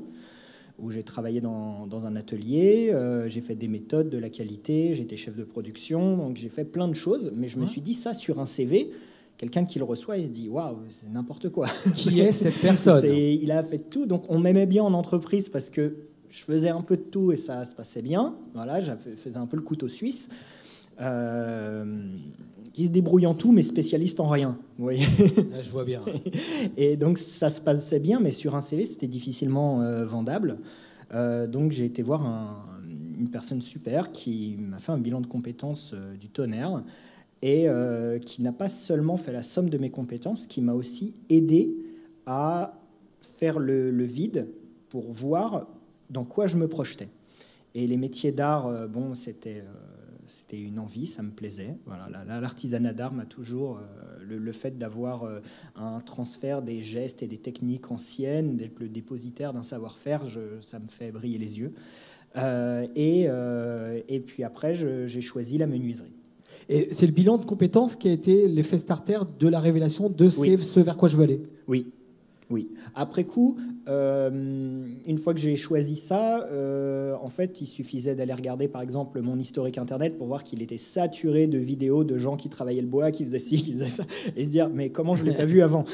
Speaker 5: où j'ai travaillé dans un atelier, j'ai fait des méthodes, de la qualité, j'étais chef de production, donc j'ai fait plein de choses, mais je me suis dit, ça sur un CV, quelqu'un qui le reçoit, il se dit, waouh, c'est n'importe quoi.
Speaker 1: Qui est cette personne?
Speaker 5: Il a fait tout, donc on m'aimait bien en entreprise parce que je faisais un peu de tout et ça se passait bien. Voilà, je faisais un peu le couteau suisse. Qui se débrouille en tout, mais spécialiste en rien. Vous voyez.
Speaker 1: Je vois bien.
Speaker 5: Et donc, ça se passait bien, mais sur un CV, c'était difficilement vendable. Donc, j'ai été voir une personne super qui m'a fait un bilan de compétences du tonnerre et qui n'a pas seulement fait la somme de mes compétences, qui m'a aussi aidé à faire le vide pour voir dans quoi je me projetais. Et les métiers d'art, bon, c'était une envie, ça me plaisait. Voilà, l'artisanat d'art m'a toujours... le fait d'avoir un transfert des gestes et des techniques anciennes, d'être le dépositaire d'un savoir-faire, ça me fait briller les yeux. Et puis après, j'ai choisi la menuiserie.
Speaker 1: Et c'est le bilan de compétences qui a été l'effet starter de la révélation de ce vers quoi je veux aller.
Speaker 5: Oui. Oui. Après coup, une fois que j'ai choisi ça, en fait, il suffisait d'aller regarder, par exemple, mon historique Internet pour voir qu'il était saturé de vidéos de gens qui travaillaient le bois, qui faisaient ci, qui faisaient ça, et se dire, mais comment je ne l'ai pas vu avant?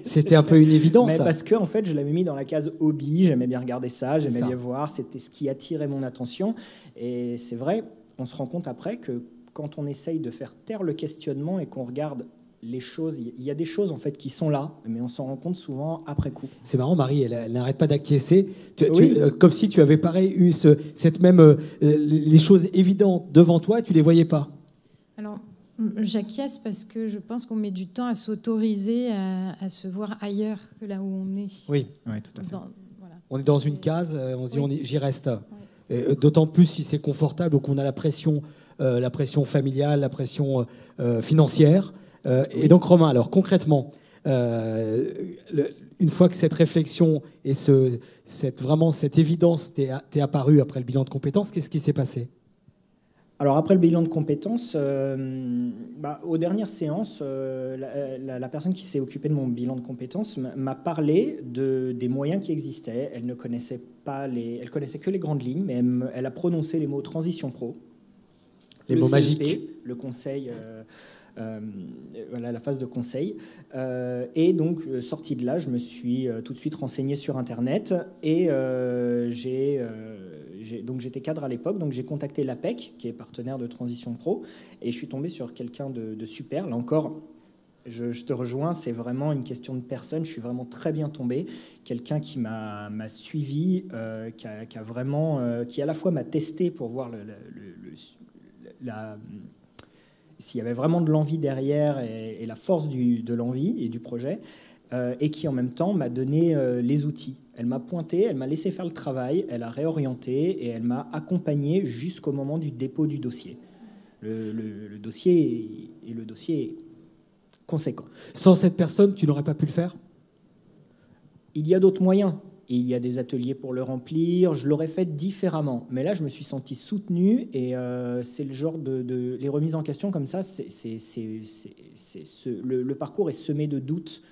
Speaker 1: C'était un peu une évidence.
Speaker 5: Mais parce que, en fait, je l'avais mis dans la case hobby, j'aimais bien regarder ça, j'aimais bien voir, c'était ce qui attirait mon attention. Et c'est vrai, on se rend compte après que quand on essaye de faire taire le questionnement et qu'on regarde les choses, il y a des choses en fait qui sont là, mais on s'en rend compte souvent après coup.
Speaker 1: C'est marrant, Marie, elle n'arrête pas d'acquiescer,
Speaker 5: Oui.
Speaker 1: Comme si tu avais pareil eu cette même les choses évidentes devant toi et tu les voyais pas.
Speaker 2: Alors, j'acquiesce parce que je pense qu'on met du temps à s'autoriser à se voir ailleurs que là où on est.
Speaker 1: Oui,
Speaker 5: tout à fait.
Speaker 2: Voilà.
Speaker 1: on est dans une case, on se dit j'y reste. Et d'autant plus si c'est confortable ou qu'on a la pression familiale, la pression financière. Et donc Romain, alors concrètement, une fois que cette réflexion et vraiment cette évidence t'est apparue après le bilan de compétences, qu'est-ce qui s'est passé?
Speaker 5: Alors après le bilan de compétences, aux dernières séances, la personne qui s'est occupée de mon bilan de compétences m'a parlé des moyens qui existaient. Elle ne connaissait pas elle connaissait que les grandes lignes, mais elle a prononcé les mots transition pro,
Speaker 1: les mots magiques,
Speaker 5: le conseil. Voilà, la phase de conseil. Et donc, sorti de là, je me suis tout de suite renseigné sur Internet et donc j'étais cadre à l'époque, donc j'ai contacté l'APEC, qui est partenaire de Transition Pro, et je suis tombé sur quelqu'un de super. Là encore, je te rejoins, c'est vraiment une question de personne. Je suis vraiment très bien tombé. Quelqu'un qui m'a suivi, qui à la fois m'a testé pour voir s'il y avait vraiment de l'envie derrière et la force de l'envie et du projet, et qui en même temps m'a donné les outils. Elle m'a pointé, elle m'a laissé faire le travail, elle a réorienté et elle m'a accompagné jusqu'au moment du dépôt du dossier. Le dossier est le dossier conséquent.
Speaker 1: Sans cette personne, tu n'aurais pas pu le faire?
Speaker 5: Il y a d'autres moyens. Il y a des ateliers pour le remplir. Je l'aurais fait différemment. Mais là, je me suis senti soutenu et c'est le genre les remises en question comme ça. Le parcours est semé de doutes.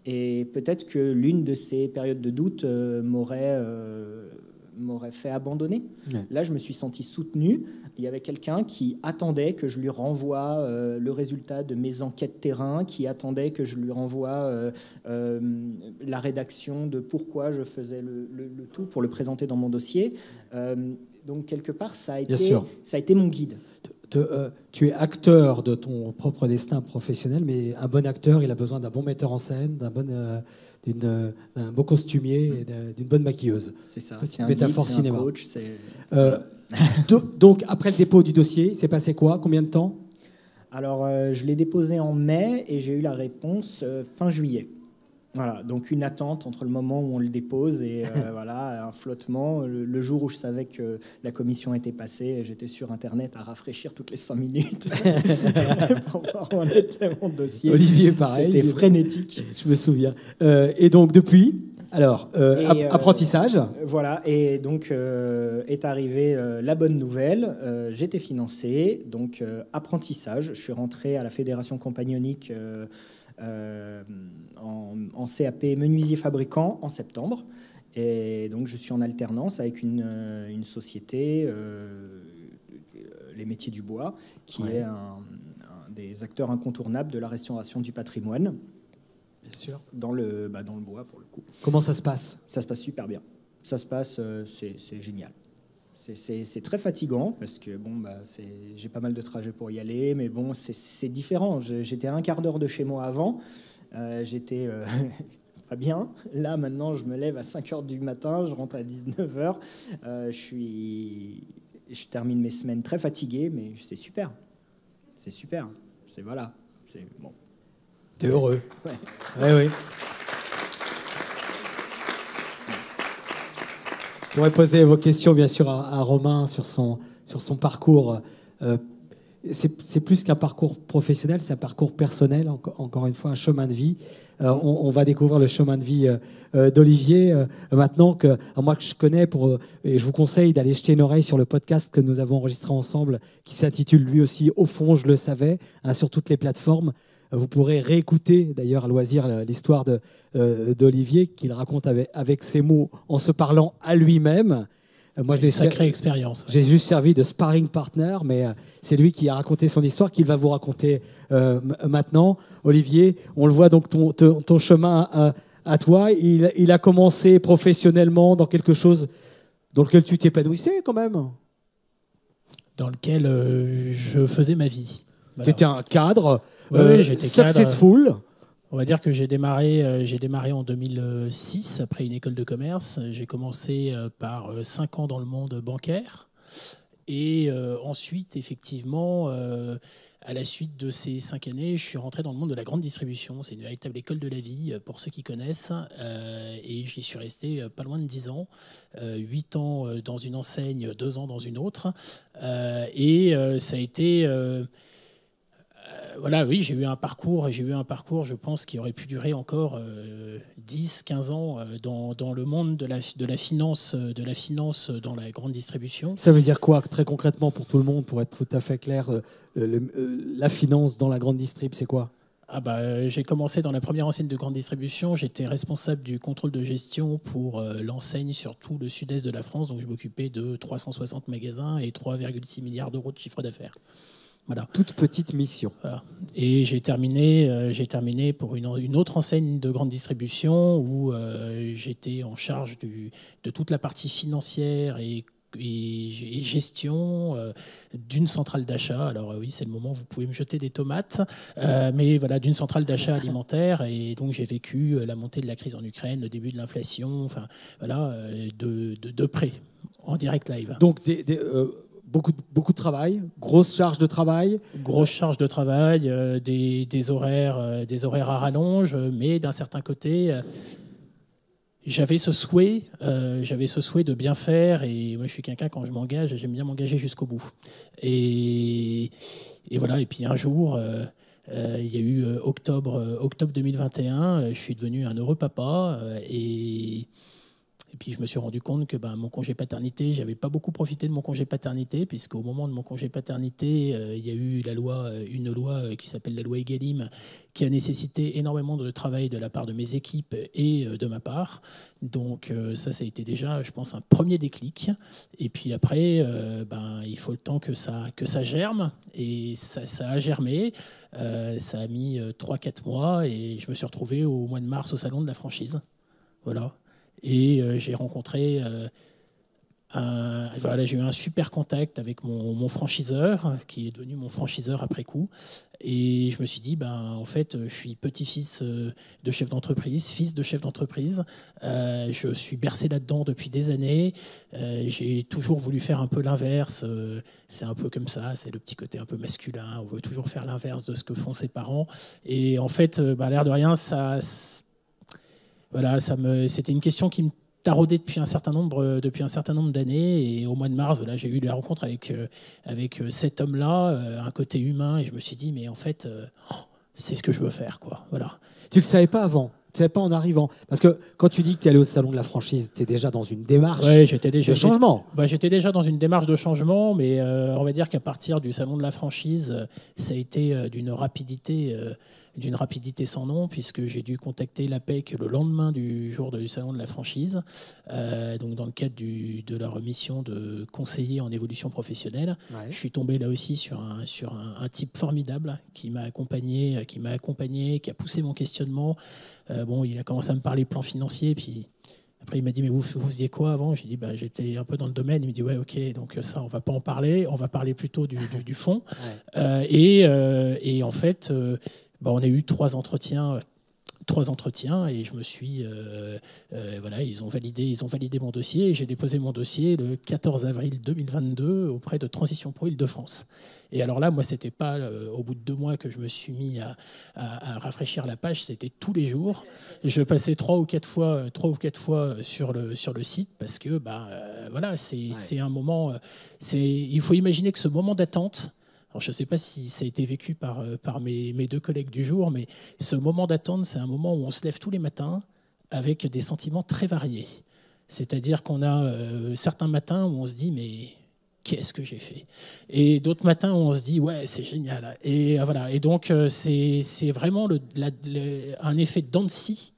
Speaker 5: Et peut-être que l'une de ces périodes de doute m'aurait fait abandonner. Ouais. Là, je me suis senti soutenu. Il y avait quelqu'un qui attendait que je lui renvoie le résultat de mes enquêtes terrain, qui attendait que je lui renvoie la rédaction de pourquoi je faisais le tout pour le présenter dans mon dossier. Donc, quelque part, ça a été mon guide.
Speaker 1: tu es acteur de ton propre destin professionnel, mais un bon acteur, il a besoin d'un bon metteur en scène, d'un beau costumier et d'une bonne maquilleuse.
Speaker 5: C'est ça.
Speaker 1: C'est
Speaker 5: C'est
Speaker 1: une
Speaker 5: un
Speaker 1: métaphore
Speaker 5: guide, c'est
Speaker 1: cinéma.
Speaker 5: un coach.
Speaker 1: Donc, après le dépôt du dossier, il s'est passé quoi? Combien de temps?
Speaker 5: Alors, je l'ai déposé en mai et j'ai eu la réponse fin juillet. Voilà, donc une attente entre le moment où on le dépose et voilà, un flottement. Le jour où je savais que la commission était passée, j'étais sur Internet à rafraîchir toutes les 5 minutes pour voir où en était mon dossier.
Speaker 1: Olivier, pareil.
Speaker 5: C'était frénétique.
Speaker 1: Je me souviens. Et donc, depuis, alors, apprentissage.
Speaker 5: Voilà, et donc est arrivée la bonne nouvelle. J'étais financé, donc apprentissage. Je suis rentré à la Fédération compagnonique en CAP menuisier fabricant en septembre. Et donc je suis en alternance avec une société, les métiers du bois, qui est un des acteurs incontournables de la restauration du patrimoine.
Speaker 1: Bien sûr.
Speaker 5: Dans le bois, pour le coup.
Speaker 1: Comment ça se passe?
Speaker 5: Ça se passe super bien. Ça se passe, c'est génial. C'est très fatigant parce que j'ai pas mal de trajets pour y aller, mais bon, c'est différent. J'étais à un quart d'heure de chez moi avant. J'étais pas bien. Là, maintenant, je me lève à 5 heures du matin, je rentre à 19 heures. Je termine mes semaines très fatigué, mais c'est super. C'est super. Voilà. C'est bon.
Speaker 1: T'es heureux.
Speaker 5: Ouais.
Speaker 1: Oui. Vous pourrez poser vos questions, bien sûr, à Romain sur son parcours. C'est plus qu'un parcours professionnel, c'est un parcours personnel, encore une fois, un chemin de vie. On va découvrir le chemin de vie d'Olivier maintenant que moi que je connais, et je vous conseille d'aller jeter une oreille sur le podcast que nous avons enregistré ensemble, qui s'intitule lui aussi « Au fond, je le savais », sur toutes les plateformes. Vous pourrez réécouter d'ailleurs à loisir l'histoire d'Olivier qu'il raconte avec ses mots en se parlant à lui-même. Moi,
Speaker 3: Une sacrée expérience.
Speaker 1: J'ai juste servi de sparring partner, mais c'est lui qui a raconté son histoire, qu'il va vous raconter maintenant. Olivier, on le voit donc ton chemin à toi. Il a commencé professionnellement dans quelque chose dans lequel tu t'épanouissais quand même.
Speaker 3: Dans lequel je faisais ma vie.
Speaker 1: Voilà. Tu étais un cadre.
Speaker 3: Oui, j'étais
Speaker 1: successful.
Speaker 3: Cadre. On va dire que j'ai démarré en 2006 après une école de commerce. J'ai commencé par 5 ans dans le monde bancaire. Et ensuite, effectivement, à la suite de ces 5 années, je suis rentré dans le monde de la grande distribution. C'est une véritable école de la vie, pour ceux qui connaissent. Et j'y suis resté pas loin de 10 ans. 8 ans dans une enseigne, 2 ans dans une autre. Et ça a été... voilà, oui, j'ai eu un parcours, je pense, qui aurait pu durer encore 10, 15 ans dans le monde de la finance dans la grande distribution.
Speaker 1: Ça veut dire quoi, très concrètement, pour tout le monde, pour être tout à fait clair, la finance dans la grande distrib, c'est quoi?
Speaker 3: J'ai commencé dans la première enseigne de grande distribution. J'étais responsable du contrôle de gestion pour l'enseigne sur tout le sud-est de la France. Donc, je m'occupais de 360 magasins et 3,6 milliards d'euros de chiffre d'affaires. Voilà.
Speaker 1: Toute petite mission.
Speaker 3: Voilà. Et j'ai terminé pour une autre enseigne de grande distribution où j'étais en charge de toute la partie financière et gestion d'une centrale d'achat. Alors oui, c'est le moment où vous pouvez me jeter des tomates, mais voilà, d'une centrale d'achat alimentaire. Et donc j'ai vécu la montée de la crise en Ukraine, le début de l'inflation, enfin voilà, de près, en direct live.
Speaker 1: Donc beaucoup de travail, grosse charge de travail.
Speaker 3: Grosse charge de travail, des horaires à rallonge, mais d'un certain côté, j'avais ce souhait de bien faire. Et moi, je suis quelqu'un, quand je m'engage, j'aime bien m'engager jusqu'au bout. Et voilà. Et puis un jour, il y a eu octobre 2021. Je suis devenu un heureux papa et puis, je me suis rendu compte que mon congé paternité, je n'avais pas beaucoup profité de mon congé paternité, puisqu'au moment de mon congé paternité, il y a eu une loi qui s'appelle la loi Egalim, qui a nécessité énormément de travail de la part de mes équipes et de ma part. Donc, ça a été déjà, je pense, un premier déclic. Et puis après, il faut le temps que ça germe. Et ça a germé. Ça a mis 3-4 mois. Et je me suis retrouvé au mois de mars au salon de la franchise. Voilà. Et j'ai rencontré Voilà, j'ai eu un super contact avec mon franchiseur, qui est devenu mon franchiseur après coup. Et je me suis dit, en fait, je suis petit-fils de chef d'entreprise, fils de chef d'entreprise. Je suis bercé là-dedans depuis des années. J'ai toujours voulu faire un peu l'inverse. C'est un peu comme ça, c'est le petit côté un peu masculin. On veut toujours faire l'inverse de ce que font ses parents. Et en fait, l'air de rien, c'était une question qui me taraudé depuis un certain nombre d'années, et au mois de mars, voilà, j'ai eu la rencontre avec cet homme-là, un côté humain, et je me suis dit, mais en fait, c'est ce que je veux faire, quoi. Voilà.
Speaker 1: Tu ne le savais pas avant? Tu ne savais pas en arrivant? Parce que quand tu dis que tu es allé au salon de la franchise, tu es déjà dans une démarche de changement.
Speaker 3: J'étais déjà dans une démarche de changement, mais on va dire qu'à partir du salon de la franchise, ça a été d'une rapidité sans nom, puisque j'ai dû contacter l'APEC le lendemain du jour du salon de la franchise, donc dans le cadre de leur mission de conseiller en évolution professionnelle. Ouais. Je suis tombé là aussi sur un type formidable qui m'a accompagné, qui a poussé mon questionnement. Il a commencé à me parler plan financier, puis après il m'a dit, mais vous faisiez quoi avant? J'ai dit, j'étais un peu dans le domaine. Il me dit, ouais, ok, donc ça on va pas en parler, on va parler plutôt du fond. Ouais. Et en fait, on a eu trois entretiens, et je me suis voilà, ils ont validé mon dossier, et j'ai déposé mon dossier le 14 avril 2022 auprès de Transition Pro Île-de-France. Et alors là, moi, c'était pas au bout de 2 mois que je me suis mis à rafraîchir la page, c'était tous les jours. Je passais 3 ou 4 fois sur le site, parce que voilà, c'est un moment. Il faut imaginer que ce moment d'attente. Alors, je ne sais pas si ça a été vécu par mes 2 collègues du jour, mais ce moment d'attente, c'est un moment où on se lève tous les matins avec des sentiments très variés. C'est-à-dire qu'on a certains matins où on se dit, mais qu'est-ce que j'ai fait? Et d'autres matins où on se dit, ouais, c'est génial. Et voilà. Et donc, c'est vraiment un effet de dents de scie,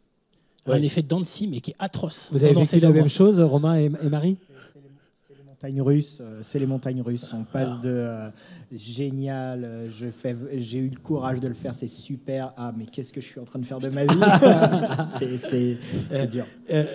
Speaker 3: un effet de dents de scie, mais qui est atroce.
Speaker 1: Vous avez vécu la même chose, Romain et Marie?
Speaker 5: C'est les montagnes russes. On passe de génial, j'ai eu le courage de le faire, c'est super. Ah, mais qu'est-ce que je suis en train de faire de ma vie? C'est dur.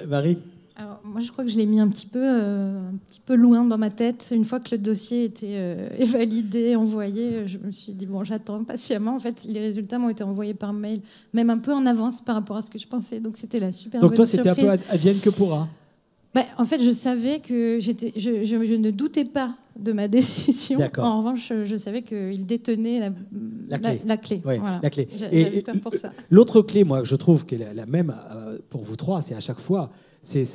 Speaker 1: Marie?
Speaker 2: Alors, moi, je crois que je l'ai mis un petit peu loin dans ma tête. Une fois que le dossier était validé, envoyé, je me suis dit, j'attends patiemment. En fait, les résultats m'ont été envoyés par mail, même un peu en avance par rapport à ce que je pensais. Donc, c'était la super bonne surprise.
Speaker 1: Donc, toi, c'était un peu advienne que pourra.
Speaker 2: En fait, je savais que je ne doutais pas de ma décision.
Speaker 1: D'accord.
Speaker 2: En revanche, je savais qu'il détenait la clé.
Speaker 1: Ouais,
Speaker 2: voilà.
Speaker 1: La clé.
Speaker 2: J'avais peur pour ça.
Speaker 1: L'autre clé, moi, je trouve qu'elle est la même pour vous trois, c'est à chaque fois, c'est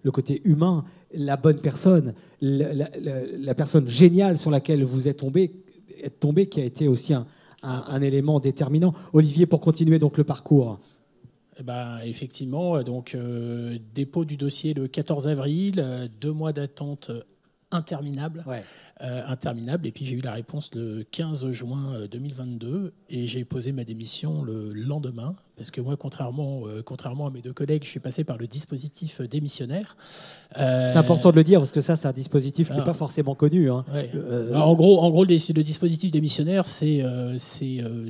Speaker 1: le côté humain, la bonne personne, la personne géniale sur laquelle vous êtes tombé, qui a été aussi un élément déterminant. Olivier, pour continuer donc le parcours.
Speaker 3: Effectivement, donc dépôt du dossier le 14 avril, 2 mois d'attente interminable. Ouais. Interminable. Et puis j'ai eu la réponse le 15 juin 2022, et j'ai posé ma démission le lendemain, parce que moi, contrairement à mes 2 collègues, je suis passé par le dispositif démissionnaire.
Speaker 1: C'est important de le dire, parce que ça, c'est un dispositif qui n'est pas forcément connu. Hein.
Speaker 3: Ouais. En gros, le dispositif démissionnaire, c'est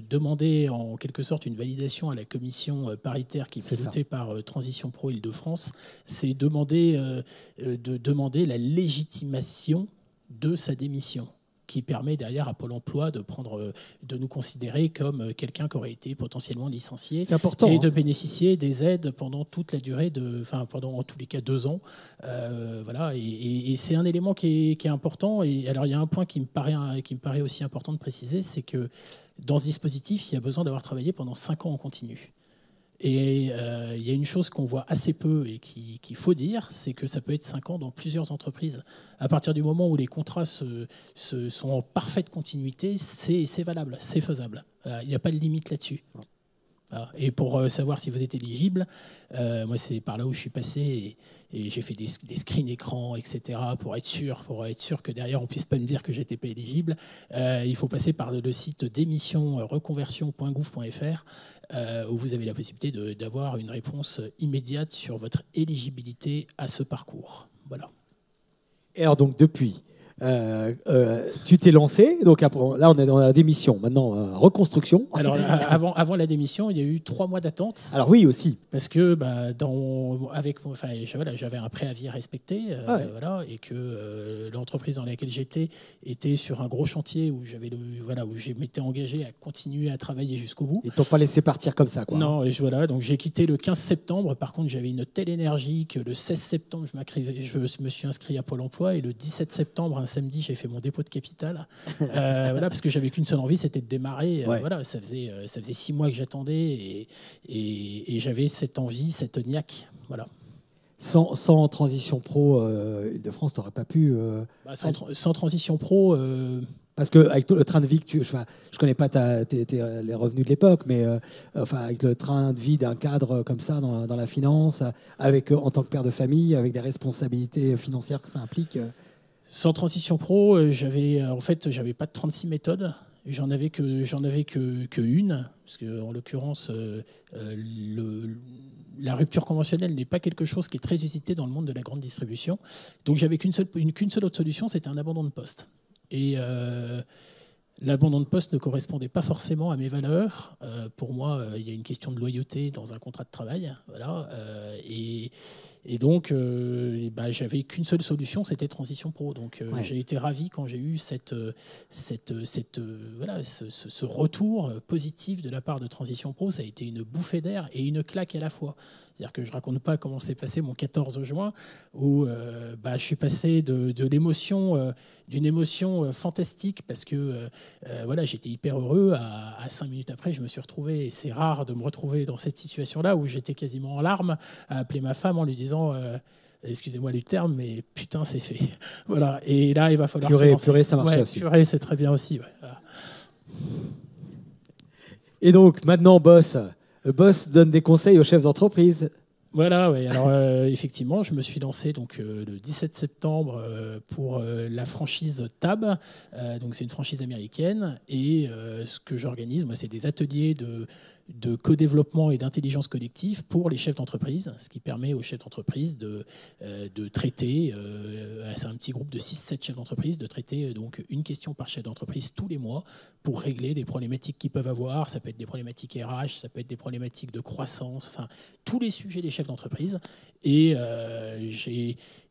Speaker 3: demander en quelque sorte une validation à la commission paritaire qui est pilotée par Transition Pro Île-de-France. C'est demander la légitimation de sa démission, qui permet derrière à Pôle emploi de nous considérer comme quelqu'un qui aurait été potentiellement licencié.
Speaker 1: C'est important,
Speaker 3: et de bénéficier des aides pendant toute la durée pendant en tous les cas 2 ans. Voilà, et c'est un élément qui est important. Et alors il y a un point qui me paraît aussi important de préciser, c'est que dans ce dispositif, il y a besoin d'avoir travaillé pendant 5 ans en continu. Et il y a une chose qu'on voit assez peu et qu'il faut dire, c'est que ça peut être 5 ans dans plusieurs entreprises. À partir du moment où les contrats sont en parfaite continuité, c'est valable, c'est faisable. Il n'y a pas de limite là-dessus. Voilà. Et pour savoir si vous êtes éligible, moi c'est par là où je suis passé, et j'ai fait des screens écrans, etc. pour être sûr que derrière on puisse pas me dire que j'étais pas éligible. Il faut passer par le site démissionreconversion.gouv.fr, où vous avez la possibilité d'avoir une réponse immédiate sur votre éligibilité à ce parcours. Voilà.
Speaker 1: Et alors donc depuis, Tu t'es lancé, donc après, là on est dans la démission, maintenant reconstruction.
Speaker 3: Alors avant la démission, il y a eu 3 mois d'attente.
Speaker 1: Alors oui aussi.
Speaker 3: Parce que j'avais un préavis à respecter, voilà, et que l'entreprise dans laquelle j'étais était sur un gros chantier où où je m'étais engagé à continuer à travailler jusqu'au bout.
Speaker 1: Ils t'ont pas laissé partir comme ça, quoi.
Speaker 3: Non, et donc j'ai quitté le 15 septembre. Par contre, j'avais une telle énergie que le 16 septembre, je me suis inscrit à Pôle Emploi, et le 17 septembre, un samedi, j'ai fait mon dépôt de capital. Voilà, parce que j'avais qu'une seule envie, c'était de démarrer. Voilà, ça faisait 6 mois que j'attendais, et j'avais cette envie, cette niaque. Voilà.
Speaker 1: Sans transition pro, Île-de-France, tu n'aurais pas pu.
Speaker 3: Sans transition pro.
Speaker 1: Parce qu'avec le train de vie que je ne connais pas les revenus de l'époque, mais avec le train de vie d'un cadre comme ça dans la finance, en tant que père de famille, avec des responsabilités financières que ça implique.
Speaker 3: Sans transition pro, j'avais pas de 36 méthodes. J'en avais que une, parce que en l'occurrence, la rupture conventionnelle n'est pas quelque chose qui est très usité dans le monde de la grande distribution. Donc j'avais qu'une seule autre solution, c'était un abandon de poste. Et l'abandon de poste ne correspondait pas forcément à mes valeurs. Pour moi, il y a une question de loyauté dans un contrat de travail. Voilà. Et donc, j'avais qu'une seule solution, c'était transition pro. Donc, j'ai été ravi quand j'ai eu ce retour positif de la part de transition pro. Ça a été une bouffée d'air et une claque à la fois. C'est-à-dire que je ne raconte pas comment s'est passé mon 14 juin, où je suis passé d'une émotion fantastique, parce que j'étais hyper heureux. À 5 minutes après, je me suis retrouvé, et c'est rare de me retrouver dans cette situation-là, où j'étais quasiment en larmes, à appeler ma femme en lui disant excusez-moi du terme, mais putain, c'est fait. Voilà. Et là, il va falloir
Speaker 1: Purée, ça marchait aussi.
Speaker 3: Purée, c'est très bien aussi. Ouais. Voilà.
Speaker 1: Et donc, maintenant, le boss donne des conseils aux chefs d'entreprise.
Speaker 3: Voilà, oui. Alors effectivement, je me suis lancé le 17 septembre pour la franchise TAB. Donc c'est une franchise américaine, et ce que j'organise, moi, c'est des ateliers de co-développement et d'intelligence collective pour les chefs d'entreprise, ce qui permet aux chefs d'entreprise de traiter, c'est un petit groupe de 6-7 chefs d'entreprise, de traiter donc une question par chef d'entreprise tous les mois pour régler des problématiques qu'ils peuvent avoir. Ça peut être des problématiques RH, ça peut être des problématiques de croissance, enfin tous les sujets des chefs d'entreprise. Et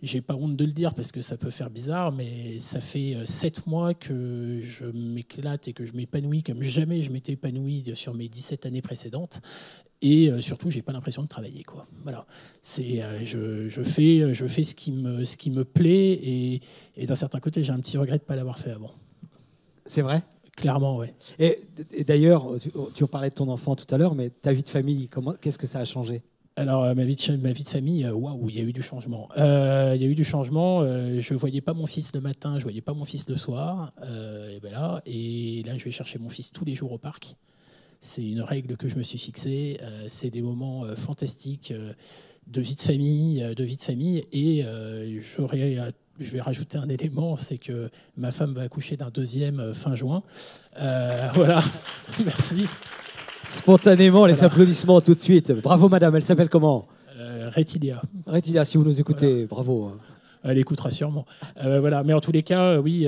Speaker 3: j'ai pas honte de le dire parce que ça peut faire bizarre, mais ça fait 7 mois que je m'éclate et que je m'épanouis comme jamais je m'étais épanoui sur mes 17 années précédentes. Et surtout, j'ai pas l'impression de travailler, quoi. Voilà. Je fais ce qui me plaît, et d'un certain côté, j'ai un petit regret de pas l'avoir fait avant.
Speaker 1: C'est vrai ?
Speaker 3: Clairement, oui.
Speaker 1: Et d'ailleurs, tu parlais de ton enfant tout à l'heure, mais ta vie de famille, qu'est-ce que ça a changé ?
Speaker 3: Alors, ma vie de famille, waouh, il y a eu du changement. Je ne voyais pas mon fils le matin, je ne voyais pas mon fils le soir. Et là, je vais chercher mon fils tous les jours au parc. C'est une règle que je me suis fixée. C'est des moments fantastiques de vie de famille. Et je vais rajouter un élément, c'est que ma femme va accoucher d'un deuxième fin juin. Voilà, merci.
Speaker 1: Spontanément, les applaudissements tout de suite. Bravo madame, elle s'appelle comment ?
Speaker 3: Rétilia.
Speaker 1: Rétilia, si vous nous écoutez, voilà. Bravo.
Speaker 3: Elle écoutera sûrement. Voilà. Mais en tous les cas, oui,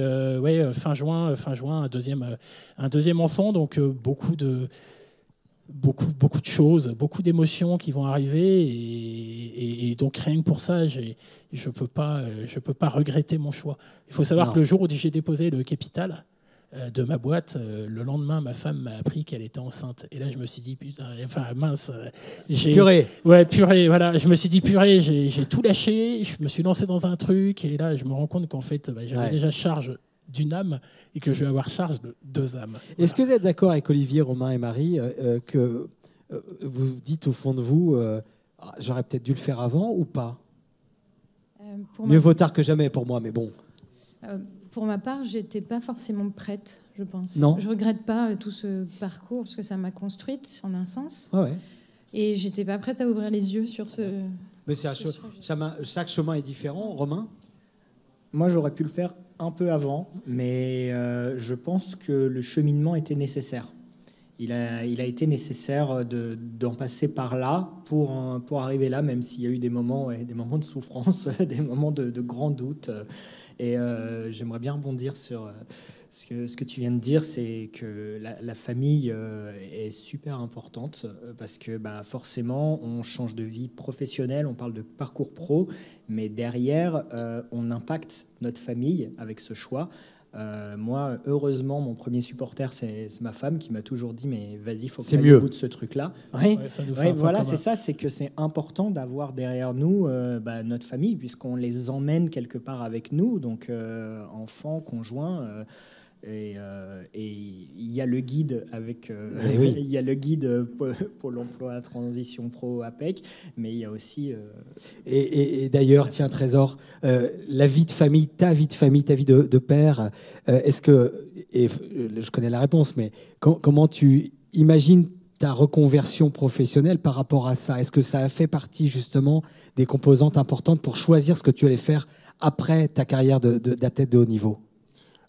Speaker 3: fin juin, un deuxième enfant, donc beaucoup de choses, beaucoup d'émotions qui vont arriver, et donc rien que pour ça, je peux pas regretter mon choix. Il faut savoir que le jour où j'ai déposé le capital de ma boîte, le lendemain, ma femme m'a appris qu'elle était enceinte. Et là, je me suis dit, putain, mince.
Speaker 1: Purée.
Speaker 3: Ouais, purée, voilà. Je me suis dit, purée, j'ai tout lâché, je me suis lancé dans un truc, et là, je me rends compte qu'en fait, j'avais déjà charge d'une âme, et que je vais avoir charge de 2 âmes. Voilà.
Speaker 1: Est-ce que vous êtes d'accord avec Olivier, Romain et Marie que vous dites au fond de vous, j'aurais peut-être dû le faire avant ou pas ? Mieux vaut tard que jamais pour moi, mais bon.
Speaker 2: Pour ma part, j'étais pas forcément prête, je pense.
Speaker 1: Non.
Speaker 2: Je regrette pas tout ce parcours parce que ça m'a construite en un sens.
Speaker 1: Ah ouais.
Speaker 2: Et j'étais pas prête à ouvrir les yeux sur ce.
Speaker 1: Mais chaque chemin est différent, Romain.
Speaker 5: Moi, j'aurais pu le faire un peu avant, mais je pense que le cheminement était nécessaire. Il a été nécessaire d'en passer par là pour arriver là, même s'il y a eu des moments de souffrance, des moments de grands doutes. Et j'aimerais bien rebondir sur ce que tu viens de dire, c'est que la famille est super importante parce que forcément, on change de vie professionnelle, on parle de parcours pro, mais derrière, on impacte notre famille avec ce choix. Moi, heureusement, mon premier supporter, c'est ma femme qui m'a toujours dit mais vas-y, il faut que tu ailles au bout de ce truc-là. Oui, voilà, c'est ça, c'est que c'est important d'avoir derrière nous notre famille, puisqu'on les emmène quelque part avec nous, donc enfants, conjoints. Et il y a le guide il y a le guide Pôle emploi Transition Pro APEC, mais il y a aussi
Speaker 1: et d'ailleurs, tiens Trésor, la vie de famille, ta vie de père, est-ce que, et je connais la réponse, mais comment tu imagines ta reconversion professionnelle par rapport à ça? Est-ce que ça a fait partie justement des composantes importantes pour choisir ce que tu allais faire après ta carrière d'athlète de haut niveau?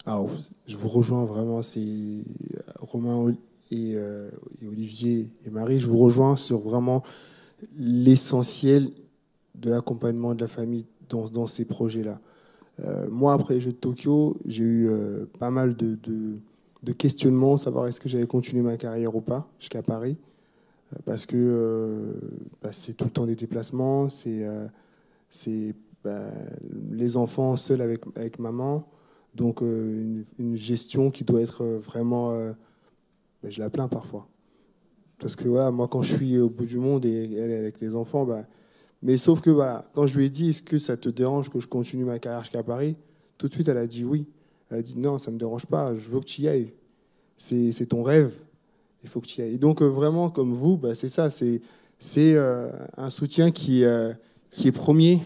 Speaker 4: Alors, je vous rejoins vraiment, c'est Romain et Olivier et Marie, je vous rejoins sur vraiment l'essentiel de l'accompagnement de la famille dans ces projets-là. Moi, après les Jeux de Tokyo, j'ai eu pas mal de questionnements, savoir est-ce que j'allais continuer ma carrière ou pas jusqu'à Paris, parce que c'est tout le temps des déplacements, c'est les enfants seuls avec maman. Donc une gestion qui doit être vraiment... je la plains parfois. Parce que voilà, moi quand je suis au bout du monde et elle est avec les enfants, mais sauf que voilà, quand je lui ai dit est-ce que ça te dérange que je continue ma carrière jusqu'à Paris, tout de suite elle a dit oui. Elle a dit non, ça ne me dérange pas, je veux que tu y ailles. C'est ton rêve, il faut que tu y ailles. Et donc vraiment comme vous, c'est ça, c'est un soutien qui est premier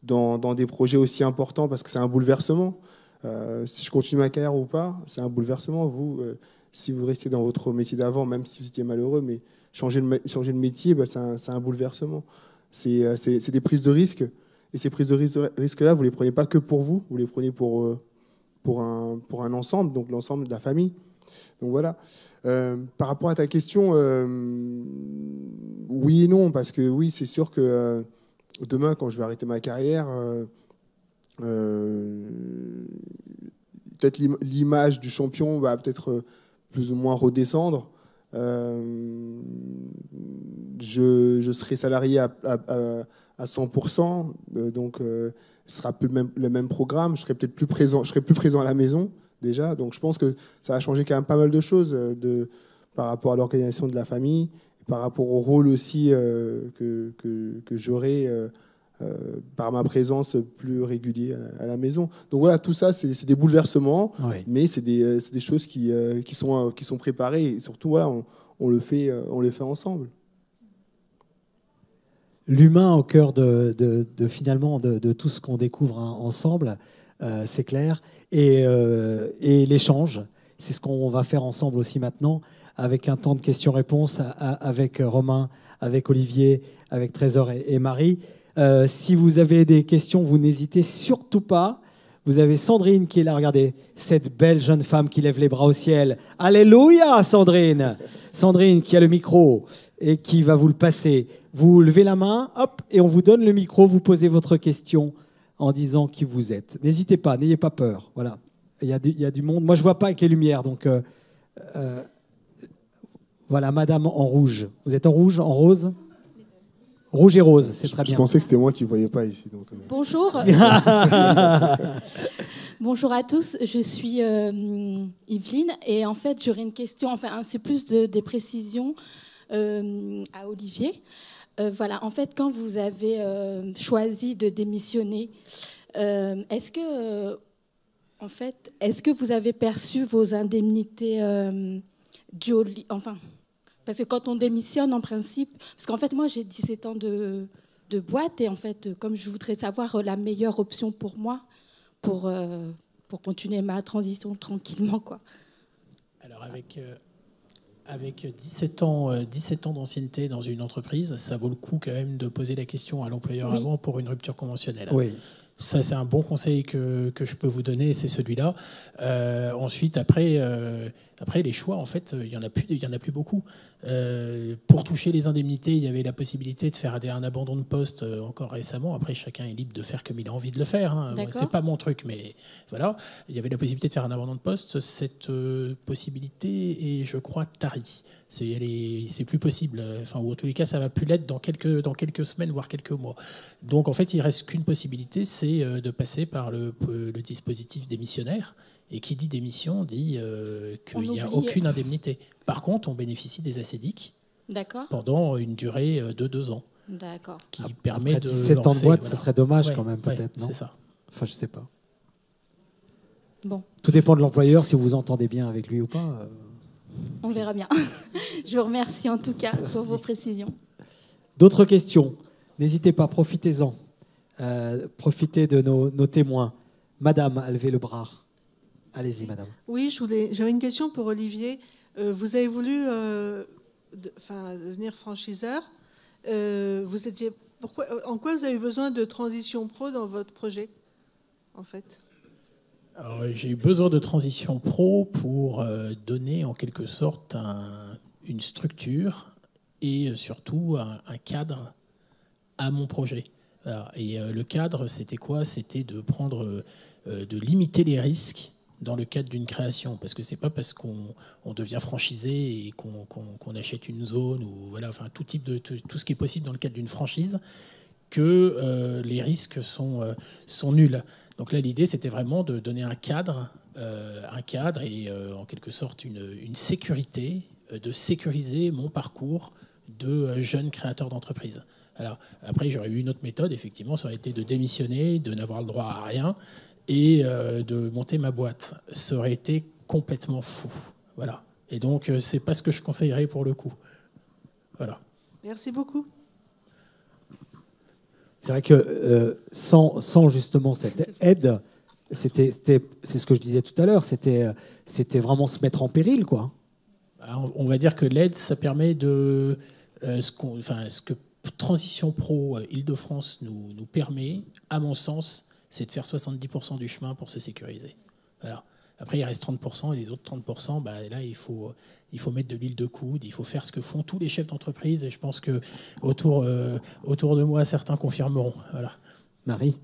Speaker 4: dans des projets aussi importants parce que c'est un bouleversement. Si je continue ma carrière ou pas, c'est un bouleversement. Vous, si vous restez dans votre métier d'avant, même si vous étiez malheureux, mais changer de métier, c'est un bouleversement. C'est des prises de risques. Et ces prises de risques-là, vous ne les prenez pas que pour vous, vous les prenez pour un ensemble, donc l'ensemble de la famille. Donc voilà. Par rapport à ta question, oui et non, parce que oui, c'est sûr que demain, quand je vais arrêter ma carrière... peut-être l'image du champion va peut-être plus ou moins redescendre. Je serai salarié à 100%, donc ce sera plus le même programme. Je serai peut-être plus présent à la maison déjà. Donc je pense que ça va changer quand même pas mal de choses par rapport à l'organisation de la famille, et par rapport au rôle aussi que j'aurai. Par ma présence plus régulière à la maison. Donc voilà, tout ça, c'est des bouleversements, mais c'est des choses qui sont préparées, et surtout, voilà, on le fait ensemble.
Speaker 1: L'humain au cœur finalement de tout ce qu'on découvre ensemble, c'est clair, et l'échange, c'est ce qu'on va faire ensemble aussi maintenant, avec un temps de questions-réponses avec Romain, avec Olivier, avec Trésor et Marie. Si vous avez des questions, vous n'hésitez surtout pas. Vous avez Sandrine qui est là, regardez, cette belle jeune femme qui lève les bras au ciel. Alléluia, Sandrine. Sandrine qui a le micro et qui va vous le passer. Vous levez la main, hop, et on vous donne le micro. Vous posez votre question en disant qui vous êtes. N'hésitez pas, n'ayez pas peur. Voilà, il y a du monde. Moi, je ne vois pas avec les lumières, donc voilà, madame en rouge. Vous êtes en rouge, en rose ? Rouge et rose, c'est très bien.
Speaker 4: Je pensais que c'était moi qui ne voyais pas ici. Donc...
Speaker 6: Bonjour. Bonjour à tous, je suis Yveline et en fait j'aurais une question, enfin c'est plus des précisions à Olivier. Voilà, en fait quand vous avez choisi de démissionner, est-ce que vous avez perçu vos indemnités parce que quand on démissionne, en principe... Parce qu'en fait, moi, j'ai 17 ans de boîte. Et en fait, comme je voudrais savoir la meilleure option pour moi, pour continuer ma transition tranquillement, quoi.
Speaker 3: Alors, avec 17 ans d'ancienneté dans une entreprise, ça vaut le coup quand même de poser la question à l'employeur avant pour une rupture conventionnelle.
Speaker 1: Oui.
Speaker 3: Ça, c'est un bon conseil que je peux vous donner, c'est celui-là. Ensuite, après, les choix, en fait, il y en a plus beaucoup. Pour toucher les indemnités, il y avait la possibilité de faire un abandon de poste encore récemment. Après, chacun est libre de faire comme il a envie de le faire. Hein. Bon, c'est pas mon truc, mais voilà. Il y avait la possibilité de faire un abandon de poste. Cette possibilité est, je crois, tarie. C'est plus possible. Enfin, ou en tous les cas, ça va plus l'être dans quelques semaines, voire quelques mois. Donc, en fait, il reste qu'une possibilité, c'est de passer par le dispositif démissionnaire. Et qui dit démission dit qu'il n'y a aucune indemnité. Par contre, on bénéficie des ACDIC pendant une durée de 2 ans.
Speaker 6: D'accord.
Speaker 3: Qui permet
Speaker 1: Après
Speaker 3: de
Speaker 1: 17 ans de boîte,
Speaker 3: voilà.
Speaker 1: Ce serait dommage quand même, peut-être, non ?
Speaker 3: C'est ça.
Speaker 1: Enfin, je sais pas.
Speaker 6: Bon.
Speaker 1: Tout dépend de l'employeur, si vous vous entendez bien avec lui ou pas.
Speaker 6: On verra bien. Je vous remercie en tout cas pour vos précisions.
Speaker 1: D'autres questions ? N'hésitez pas, profitez-en. Profitez de nos témoins. Madame, a levé le bras. Allez-y, madame.
Speaker 7: Oui, j'avais une question pour Olivier. Vous avez voulu devenir franchiseur. En quoi vous avez besoin de transition pro dans votre projet, en fait ?
Speaker 3: Alors, j'ai eu besoin de transition pro pour donner en quelque sorte une structure et surtout un cadre à mon projet. Alors, et le cadre, c'était quoi ? C'était de de limiter les risques dans le cadre d'une création, parce que c'est pas parce qu'on devient franchisé et qu'on achète une zone ou voilà, enfin tout ce qui est possible dans le cadre d'une franchise que les risques sont nuls. Donc là, l'idée, c'était vraiment de donner un cadre et en quelque sorte une sécurité, de sécuriser mon parcours de jeune créateur d'entreprise. Alors après, j'aurais eu une autre méthode, effectivement, ça aurait été de démissionner, de n'avoir le droit à rien et de monter ma boîte. Ça aurait été complètement fou. Voilà. Et donc, c'est pas ce que je conseillerais pour le coup. Voilà.
Speaker 7: Merci beaucoup.
Speaker 1: C'est vrai que sans justement cette aide, c'est ce que je disais tout à l'heure, c'était vraiment se mettre en péril, quoi.
Speaker 3: On va dire que l'aide, ça permet de... ce que Transition Pro Île-de-France nous permet, à mon sens, c'est de faire 70% du chemin pour se sécuriser. Voilà. Après, il reste 30%, et les autres 30%, là, il faut mettre de l'huile de coude, il faut faire ce que font tous les chefs d'entreprise, et je pense que autour de moi, certains confirmeront. Voilà.
Speaker 1: Marie ?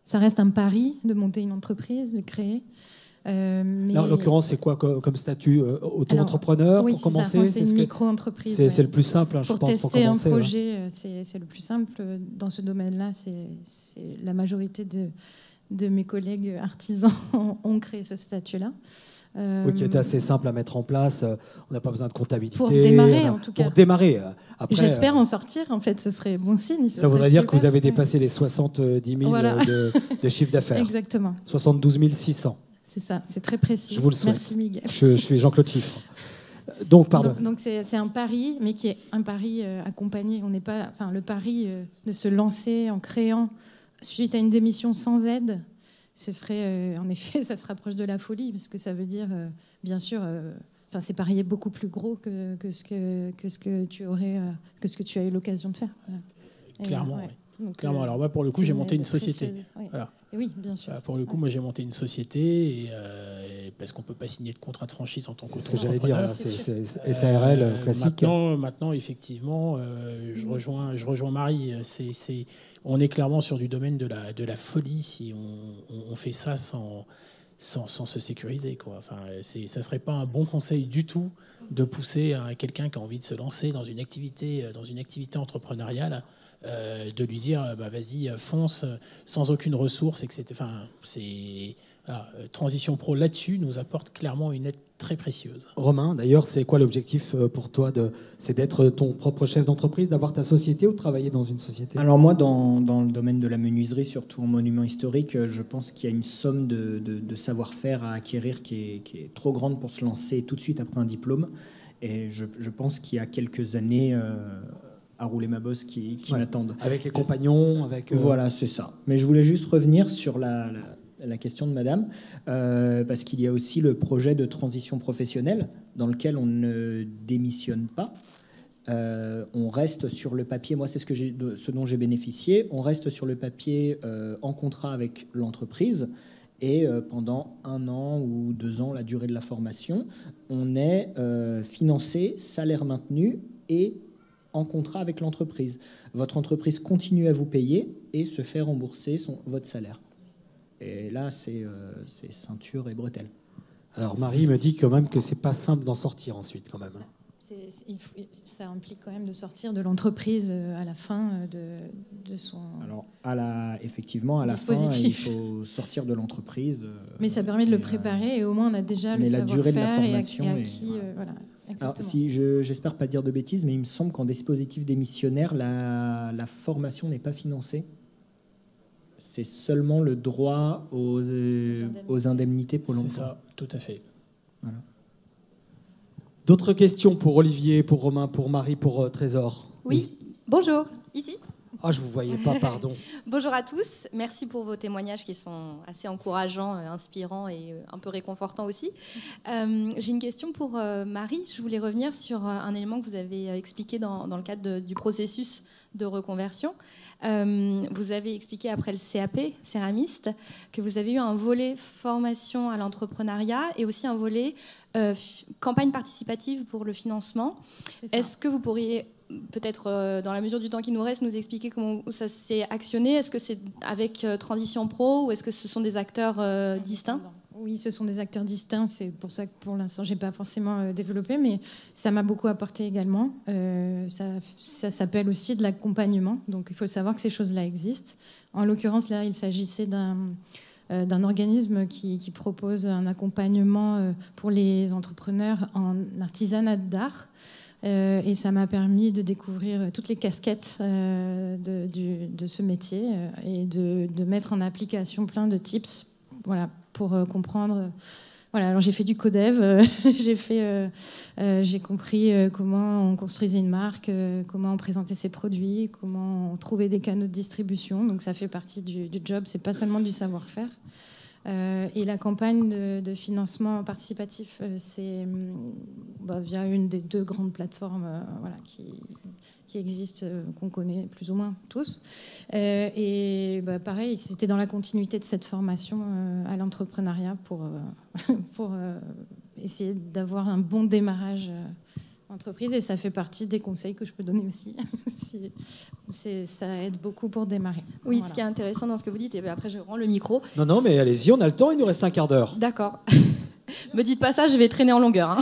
Speaker 2: Ça reste un pari de monter une entreprise, de créer. Mais...
Speaker 1: Là, en l'occurrence, c'est quoi comme statut auto-entrepreneur pour commencer?
Speaker 2: C'est une micro-entreprise.
Speaker 1: C'est le plus simple, hein, je pense, pour commencer.
Speaker 2: Pour tester un projet, c'est le plus simple. Dans ce domaine-là, c'est la majorité de mes collègues artisans ont créé ce statut-là.
Speaker 1: Oui, qui était assez simple à mettre en place. On n'a pas besoin de comptabilité.
Speaker 2: Pour démarrer, en tout cas.
Speaker 1: Pour démarrer. Après,
Speaker 2: j'espère en sortir, en fait, ce serait bon signe.
Speaker 1: Ça voudrait dire que vous avez dépassé les 70 000 voilà. de chiffre d'affaires.
Speaker 2: Exactement.
Speaker 1: 72 600.
Speaker 2: C'est ça, c'est très précis.
Speaker 1: Je vous le souhaite.
Speaker 2: Merci, Miguel.
Speaker 1: Je suis Jean-Claude Chiffre. Donc, pardon.
Speaker 2: Donc c'est un pari, mais qui est un pari accompagné. On n'est pas, le pari de se lancer en créant suite à une démission sans aide, ce serait, en effet, ça se rapproche de la folie, parce que ça veut dire, bien sûr, c'est parier beaucoup plus gros que ce que tu as eu l'occasion de faire. Voilà.
Speaker 3: Clairement, oui. Donc, clairement. Alors moi, pour le coup, j'ai monté une société.
Speaker 2: Oui.
Speaker 3: Voilà.
Speaker 2: Oui, bien sûr.
Speaker 3: Pour le coup, moi, j'ai monté une société parce qu'on ne peut pas signer de contrat de franchise en tant que.
Speaker 1: C'est ce que j'allais dire. C'est SARL classique.
Speaker 3: Maintenant, effectivement, je rejoins Marie. On est clairement sur du domaine de la folie si on fait ça sans se sécuriser, quoi. Enfin, ça serait pas un bon conseil du tout de pousser à quelqu'un qui a envie de se lancer dans une activité entrepreneuriale. De lui dire vas-y fonce sans aucune ressource, etc. Transition Pro là-dessus nous apporte clairement une aide très précieuse.
Speaker 1: Romain, d'ailleurs, c'est quoi l'objectif pour toi c'est d'être ton propre chef d'entreprise, d'avoir ta société ou de travailler dans une société?
Speaker 5: Alors moi, dans le domaine de la menuiserie, surtout en monument historique, je pense qu'il y a une somme de savoir-faire à acquérir qui est trop grande pour se lancer tout de suite après un diplôme. Et je pense qu'il y a quelques années... à rouler ma bosse qui m'attendent.
Speaker 1: Avec les compagnons, avec...
Speaker 5: Voilà, c'est ça. Mais je voulais juste revenir sur la question de madame, parce qu'il y a aussi le projet de transition professionnelle dans lequel on ne démissionne pas. On reste sur le papier, moi c'est ce dont j'ai bénéficié, on reste sur le papier en contrat avec l'entreprise et pendant 1 an ou 2 ans, la durée de la formation, on est financé, salaire maintenu et en contrat avec l'entreprise. Votre entreprise continue à vous payer et se fait rembourser votre salaire. Et là, c'est ceinture et bretelles.
Speaker 1: Alors Marie me dit quand même que c'est pas simple d'en sortir ensuite quand même.
Speaker 2: Ça implique quand même de sortir de l'entreprise à la fin de son
Speaker 5: effectivement, à la fin, il faut sortir de l'entreprise.
Speaker 2: Mais ça permet de le préparer et au moins on a déjà le savoir-faire. Mais la durée de la formation et acquis, voilà.
Speaker 5: Alors, j'espère pas dire de bêtises, mais il me semble qu'en dispositif démissionnaire, la formation n'est pas financée. C'est seulement le droit aux indemnités pour l'emploi.
Speaker 3: C'est ça, tout à fait.
Speaker 5: Voilà.
Speaker 1: D'autres questions pour Olivier, pour Romain, pour Marie, pour Trésor?
Speaker 8: Oui, bonjour, ici.
Speaker 1: Ah, je ne vous voyais pas, pardon.
Speaker 8: Bonjour à tous, merci pour vos témoignages qui sont assez encourageants, inspirants et un peu réconfortants aussi. J'ai une question pour Marie. Je voulais revenir sur un élément que vous avez expliqué dans le cadre du processus de reconversion. Vous avez expliqué après le CAP, céramiste, que vous avez eu un volet formation à l'entrepreneuriat et aussi un volet campagne participative pour le financement. Est-ce que vous pourriez peut-être, dans la mesure du temps qui nous reste, nous expliquer comment ça s'est actionné? Est-ce que c'est avec Transition Pro ou est-ce que ce sont des acteurs distincts?
Speaker 2: Oui, ce sont des acteurs distincts. C'est pour ça que pour l'instant, je n'ai pas forcément développé, mais ça m'a beaucoup apporté également. Ça s'appelle aussi de l'accompagnement. Donc, il faut savoir que ces choses-là existent. En l'occurrence, là, il s'agissait d'un organisme qui propose un accompagnement pour les entrepreneurs en artisanat d'art. Et ça m'a permis de découvrir toutes les casquettes de ce métier et de mettre en application plein de tips, voilà, pour comprendre. Voilà, alors j'ai fait du codev, j'ai compris comment on construisait une marque, comment on présentait ses produits, comment on trouvait des canaux de distribution. Donc ça fait partie du job, c'est pas seulement du savoir-faire. Et la campagne de financement participatif, c'est via une des 2 grandes plateformes qui existent, qu'on connaît plus ou moins tous. Et pareil, c'était dans la continuité de cette formation à l'entrepreneuriat pour essayer d'avoir un bon démarrage entreprise. Et ça fait partie des conseils que je peux donner aussi. Ça aide beaucoup pour démarrer.
Speaker 8: Oui,
Speaker 2: voilà.
Speaker 8: Ce qui est intéressant dans ce que vous dites, et bien après je rends le micro.
Speaker 1: Non, mais allez-y, on a le temps, il nous reste un quart d'heure.
Speaker 8: D'accord. Me dites pas ça, je vais traîner en longueur. Hein.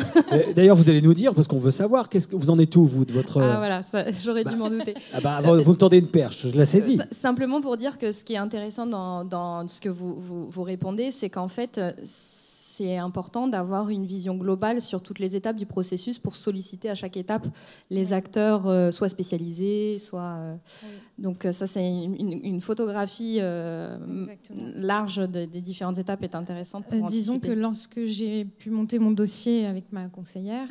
Speaker 1: D'ailleurs, vous allez nous dire, parce qu'on veut savoir, qu'est-ce que vous en êtes où, vous, de votre...
Speaker 8: Ah voilà, j'aurais dû m'en douter.
Speaker 1: Vous me tendez une perche, je la saisis.
Speaker 8: Simplement pour dire que ce qui est intéressant dans ce que vous répondez, c'est qu'en fait, c'est important d'avoir une vision globale sur toutes les étapes du processus pour solliciter à chaque étape les acteurs, soit spécialisés, soit... Donc ça, c'est une photographie large des différentes étapes est intéressante pour
Speaker 2: disons que lorsque j'ai pu monter mon dossier avec ma conseillère,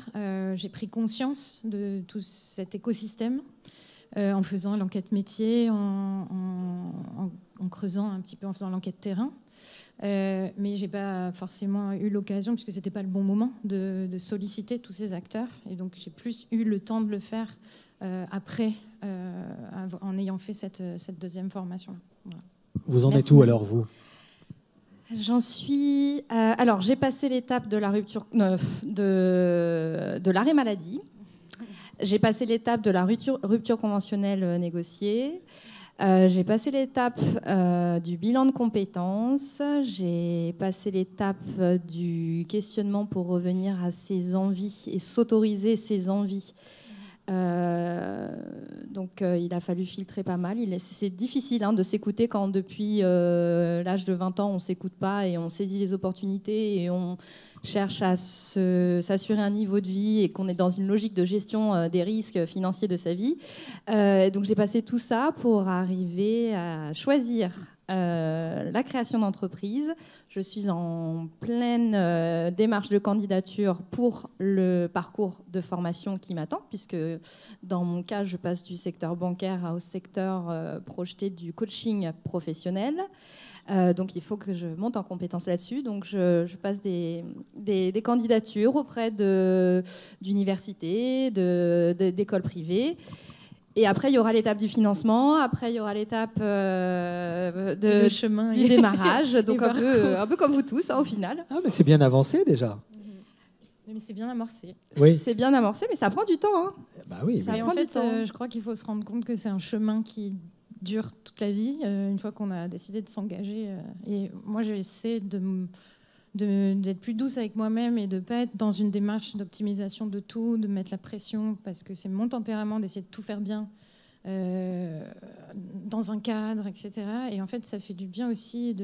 Speaker 2: j'ai pris conscience de tout cet écosystème en faisant l'enquête métier, en creusant un petit peu, en faisant l'enquête terrain. Mais j'ai pas forcément eu l'occasion, puisque c'était pas le bon moment, de solliciter tous ces acteurs. Et donc j'ai plus eu le temps de le faire après, en ayant fait cette 2e formation. Voilà.
Speaker 1: Vous en êtes où alors, vous?
Speaker 8: J'en suis... alors, j'ai passé l'étape de la rupture de l'arrêt maladie. J'ai passé l'étape de la rupture conventionnelle négociée. J'ai passé l'étape du bilan de compétences. J'ai passé l'étape du questionnement pour revenir à ses envies et s'autoriser ses envies. Donc il a fallu filtrer pas mal. C'est difficile de s'écouter quand depuis l'âge de 20 ans on ne s'écoute pas et on saisit les opportunités et on cherche à s'assurer un niveau de vie et qu'on est dans une logique de gestion des risques financiers de sa vie. Donc j'ai passé tout ça pour arriver à choisir la création d'entreprise. Je suis en pleine démarche de candidature pour le parcours de formation qui m'attend, puisque dans mon cas, je passe du secteur bancaire au secteur projeté du coaching professionnel. Donc il faut que je monte en compétence là-dessus. Donc je passe des candidatures auprès d'universités, d'écoles privées. Et après, il y aura l'étape du financement. Après, il y aura l'étape
Speaker 2: Le chemin
Speaker 8: du démarrage. Donc un peu comme vous tous, au final.
Speaker 1: Ah, mais c'est bien avancé déjà.
Speaker 2: Mais c'est bien amorcé.
Speaker 1: Oui.
Speaker 8: C'est bien amorcé, mais ça prend du temps.
Speaker 1: Bah oui.
Speaker 2: Et en fait, je crois qu'il faut se rendre compte que c'est un chemin qui dure toute la vie, une fois qu'on a décidé de s'engager. Et moi, j'essaie d'être plus douce avec moi-même et de ne pas être dans une démarche d'optimisation de tout, de mettre la pression, parce que c'est mon tempérament d'essayer de tout faire bien dans un cadre, etc. Et en fait, ça fait du bien aussi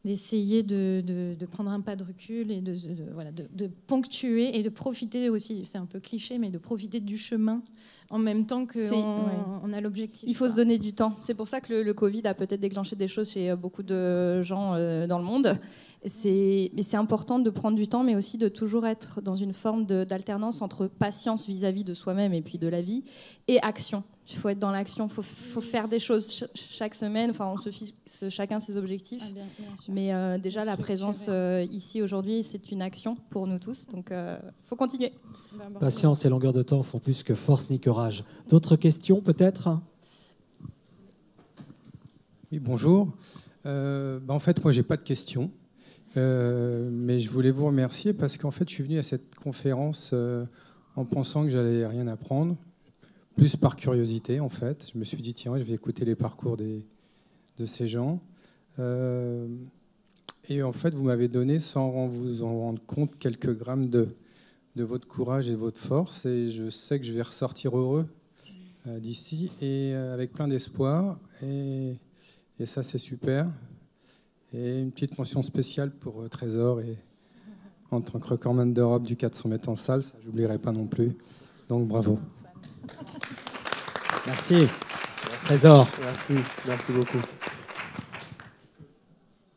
Speaker 2: d'essayer de prendre un pas de recul et de ponctuer et de profiter aussi, c'est un peu cliché, mais de profiter du chemin en même temps qu'on a l'objectif.
Speaker 8: Il faut se donner du temps. C'est pour ça que le Covid a peut-être déclenché des choses chez beaucoup de gens dans le monde. Mais c'est important de prendre du temps, mais aussi de toujours être dans une forme d'alternance entre patience vis-à-vis de soi-même et puis de la vie et action. Il faut être dans l'action, il faut faire des choses chaque semaine. Enfin, on se fixe chacun ses objectifs.
Speaker 2: Bien sûr.
Speaker 8: Mais déjà, la présence ici aujourd'hui, c'est une action pour nous tous. Donc, il faut continuer.
Speaker 1: Patience et longueur de temps font plus que force ni que rage. D'autres questions, peut-être ?
Speaker 9: Oui, bonjour. En fait, moi, j'ai pas de questions. Mais je voulais vous remercier parce qu'en fait, je suis venu à cette conférence en pensant que j'allais rien apprendre, plus par curiosité, en fait. Je me suis dit, tiens, je vais écouter les parcours de ces gens. Et en fait, vous m'avez donné, sans vous en rendre compte, quelques grammes de votre courage et de votre force. Et je sais que je vais ressortir heureux d'ici et avec plein d'espoir. Et ça, c'est super. Et une petite mention spéciale pour Trésor et en tant que recordman d'Europe du 400 mètres en salle, ça j'oublierai pas non plus. Donc bravo.
Speaker 1: Merci. Trésor.
Speaker 4: Merci beaucoup.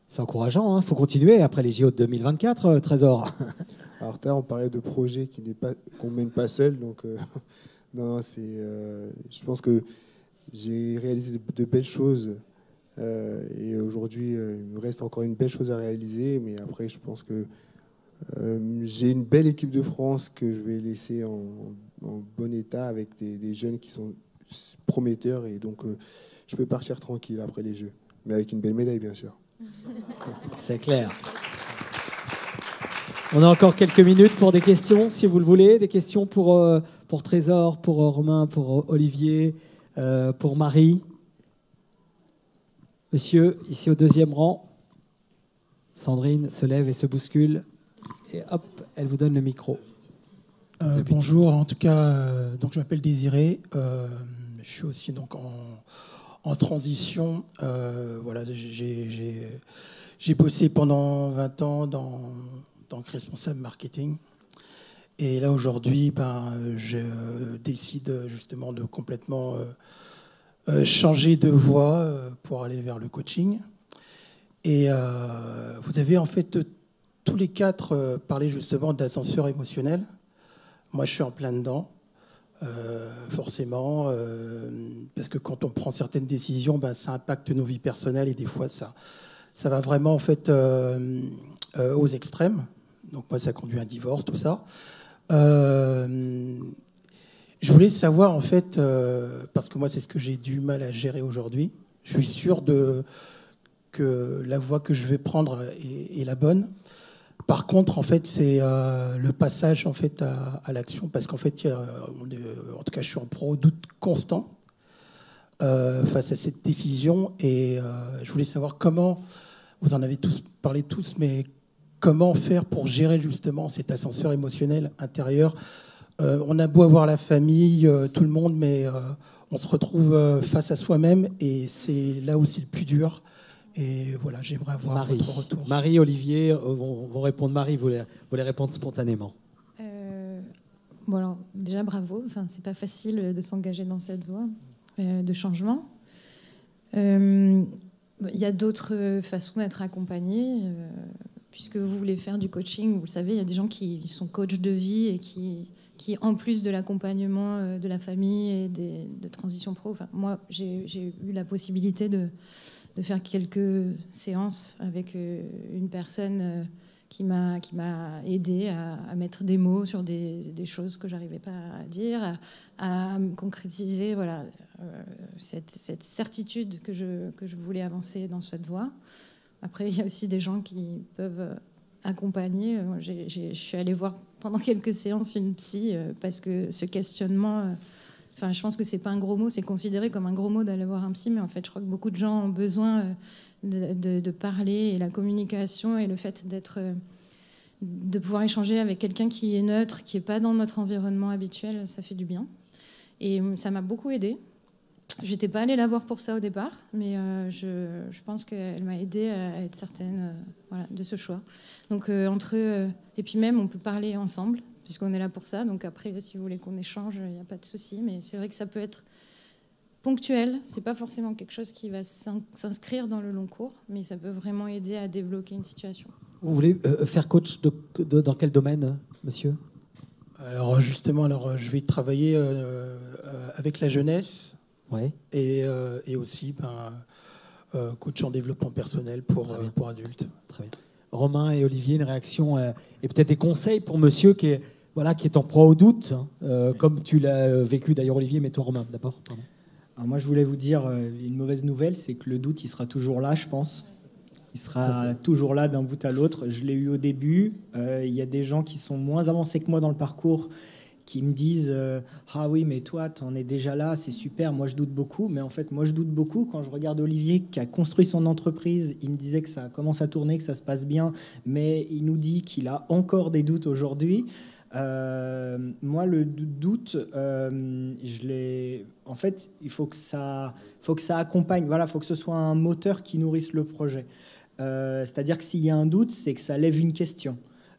Speaker 1: C'est encourageant, il faut continuer après les JO de 2024, Trésor.
Speaker 4: Alors on parlait de projets qu'on mène pas seul, donc non, je pense que j'ai réalisé de belles choses. Et aujourd'hui, il me reste encore une belle chose à réaliser. Mais après, je pense que j'ai une belle équipe de France que je vais laisser en bon état avec des jeunes qui sont prometteurs. Et donc, je peux partir tranquille après les Jeux. Mais avec une belle médaille, bien sûr.
Speaker 1: C'est clair. On a encore quelques minutes pour des questions, si vous le voulez. Des questions pour Trésor, pour Romain, pour Olivier, pour Marie. Monsieur, ici au deuxième rang, Sandrine se lève et se bouscule. Et hop, elle vous donne le micro.
Speaker 10: Bonjour, en tout cas, donc je m'appelle Désiré. Je suis aussi donc en transition. Voilà, j'ai bossé pendant 20 ans en tant que responsable marketing. Et là, aujourd'hui, je décide justement de complètement changer de voie pour aller vers le coaching. Et vous avez en fait tous les quatre parlé justement d'ascenseur émotionnel. Moi, je suis en plein dedans, forcément, parce que quand on prend certaines décisions, ça impacte nos vies personnelles et des fois, ça va vraiment en fait aux extrêmes. Donc moi, ça conduit à un divorce, tout ça. Je voulais savoir, en fait, parce que moi, c'est ce que j'ai du mal à gérer aujourd'hui. Je suis sûr que la voie que je vais prendre est la bonne. Par contre, en fait, c'est le passage en fait, à l'action, parce qu'en fait, en tout cas, je suis en pro-doute constant face à cette décision. Et je voulais savoir comment, vous en avez tous parlé tous, mais comment faire pour gérer justement cet ascenseur émotionnel intérieur. On a beau avoir la famille, tout le monde, mais on se retrouve face à soi-même et c'est là où c'est le plus dur. Et voilà, j'aimerais avoir votre retour.
Speaker 1: Marie, Olivier vont répondre. Marie, vous voulez répondre spontanément.
Speaker 2: Bon alors, déjà, bravo. Enfin, c'est pas facile de s'engager dans cette voie de changement. Il y a d'autres façons d'être accompagné. Puisque vous voulez faire du coaching, vous le savez, il y a des gens qui sont coachs de vie et qui en plus de l'accompagnement de la famille et de transition pro, moi, j'ai eu la possibilité de de faire quelques séances avec une personne qui m'a aidé à mettre des mots sur des choses que j'arrivais pas à dire, à concrétiser voilà, cette certitude que je voulais avancer dans cette voie. Après, il y a aussi des gens qui peuvent accompagner. Je suis allée voir pendant quelques séances une psy parce que ce questionnement... Enfin, je pense que c'est pas un gros mot, c'est considéré comme un gros mot d'aller voir un psy, mais en fait, je crois que beaucoup de gens ont besoin de parler, et la communication et le fait de pouvoir échanger avec quelqu'un qui est neutre, qui n'est pas dans notre environnement habituel, ça fait du bien. Et ça m'a beaucoup aidée. Je n'étais pas allée la voir pour ça au départ, mais je pense qu'elle m'a aidée à être certaine voilà, de ce choix. Donc, et puis même, on peut parler ensemble, puisqu'on est là pour ça. Donc après, si vous voulez qu'on échange, il n'y a pas de souci. Mais c'est vrai que ça peut être ponctuel. Ce n'est pas forcément quelque chose qui va s'inscrire dans le long cours, mais ça peut vraiment aider à débloquer une situation.
Speaker 1: Vous voulez faire coach dans quel domaine, monsieur ?
Speaker 10: Alors justement, je vais travailler avec la jeunesse,
Speaker 1: ouais.
Speaker 10: et aussi coach en développement personnel pour adultes.
Speaker 1: Très bien. Romain et Olivier, une réaction et peut-être des conseils pour monsieur qui est en proie au doute, comme tu l'as vécu d'ailleurs, Olivier, mais toi, Romain, d'abord. Pardon.
Speaker 5: Alors moi, je voulais vous dire une mauvaise nouvelle, c'est que le doute, il sera toujours là, je pense. Il sera toujours là d'un bout à l'autre. Je l'ai eu au début. Il y a des gens qui sont moins avancés que moi dans le parcours qui me disent ah oui, mais toi, t'en es déjà là, c'est super, moi je doute beaucoup. Mais en fait, moi je doute beaucoup. Quand je regarde Olivier qui a construit son entreprise, il me disait que ça commence à tourner, que ça se passe bien, mais il nous dit qu'il a encore des doutes aujourd'hui. Moi, le doute, je l'ai. En fait, il faut que ça accompagne. Voilà, il faut que ce soit un moteur qui nourrisse le projet. C'est-à-dire que s'il y a un doute, c'est que ça lève une question.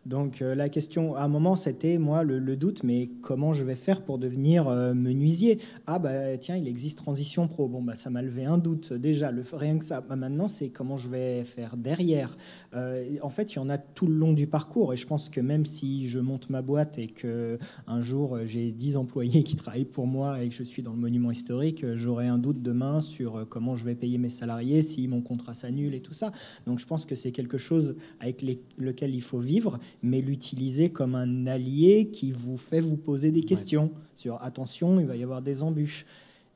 Speaker 5: Donc la question, à un moment, c'était, moi, le doute, mais comment je vais faire pour devenir menuisier ? Ah bah tiens, il existe Transition Pro. Bon, bah ça m'a levé un doute déjà, rien que ça. Bah, maintenant, c'est comment je vais faire derrière. En fait, il y en a tout le long du parcours. Et je pense que même si je monte ma boîte et qu'un jour, j'ai 10 employés qui travaillent pour moi et que je suis dans le monument historique, j'aurai un doute demain sur comment je vais payer mes salariés, si mon contrat s'annule et tout ça. Donc je pense que c'est quelque chose avec lequel il faut vivre, mais l'utiliser comme un allié qui vous fait vous poser des questions sur attention, il va y avoir des embûches.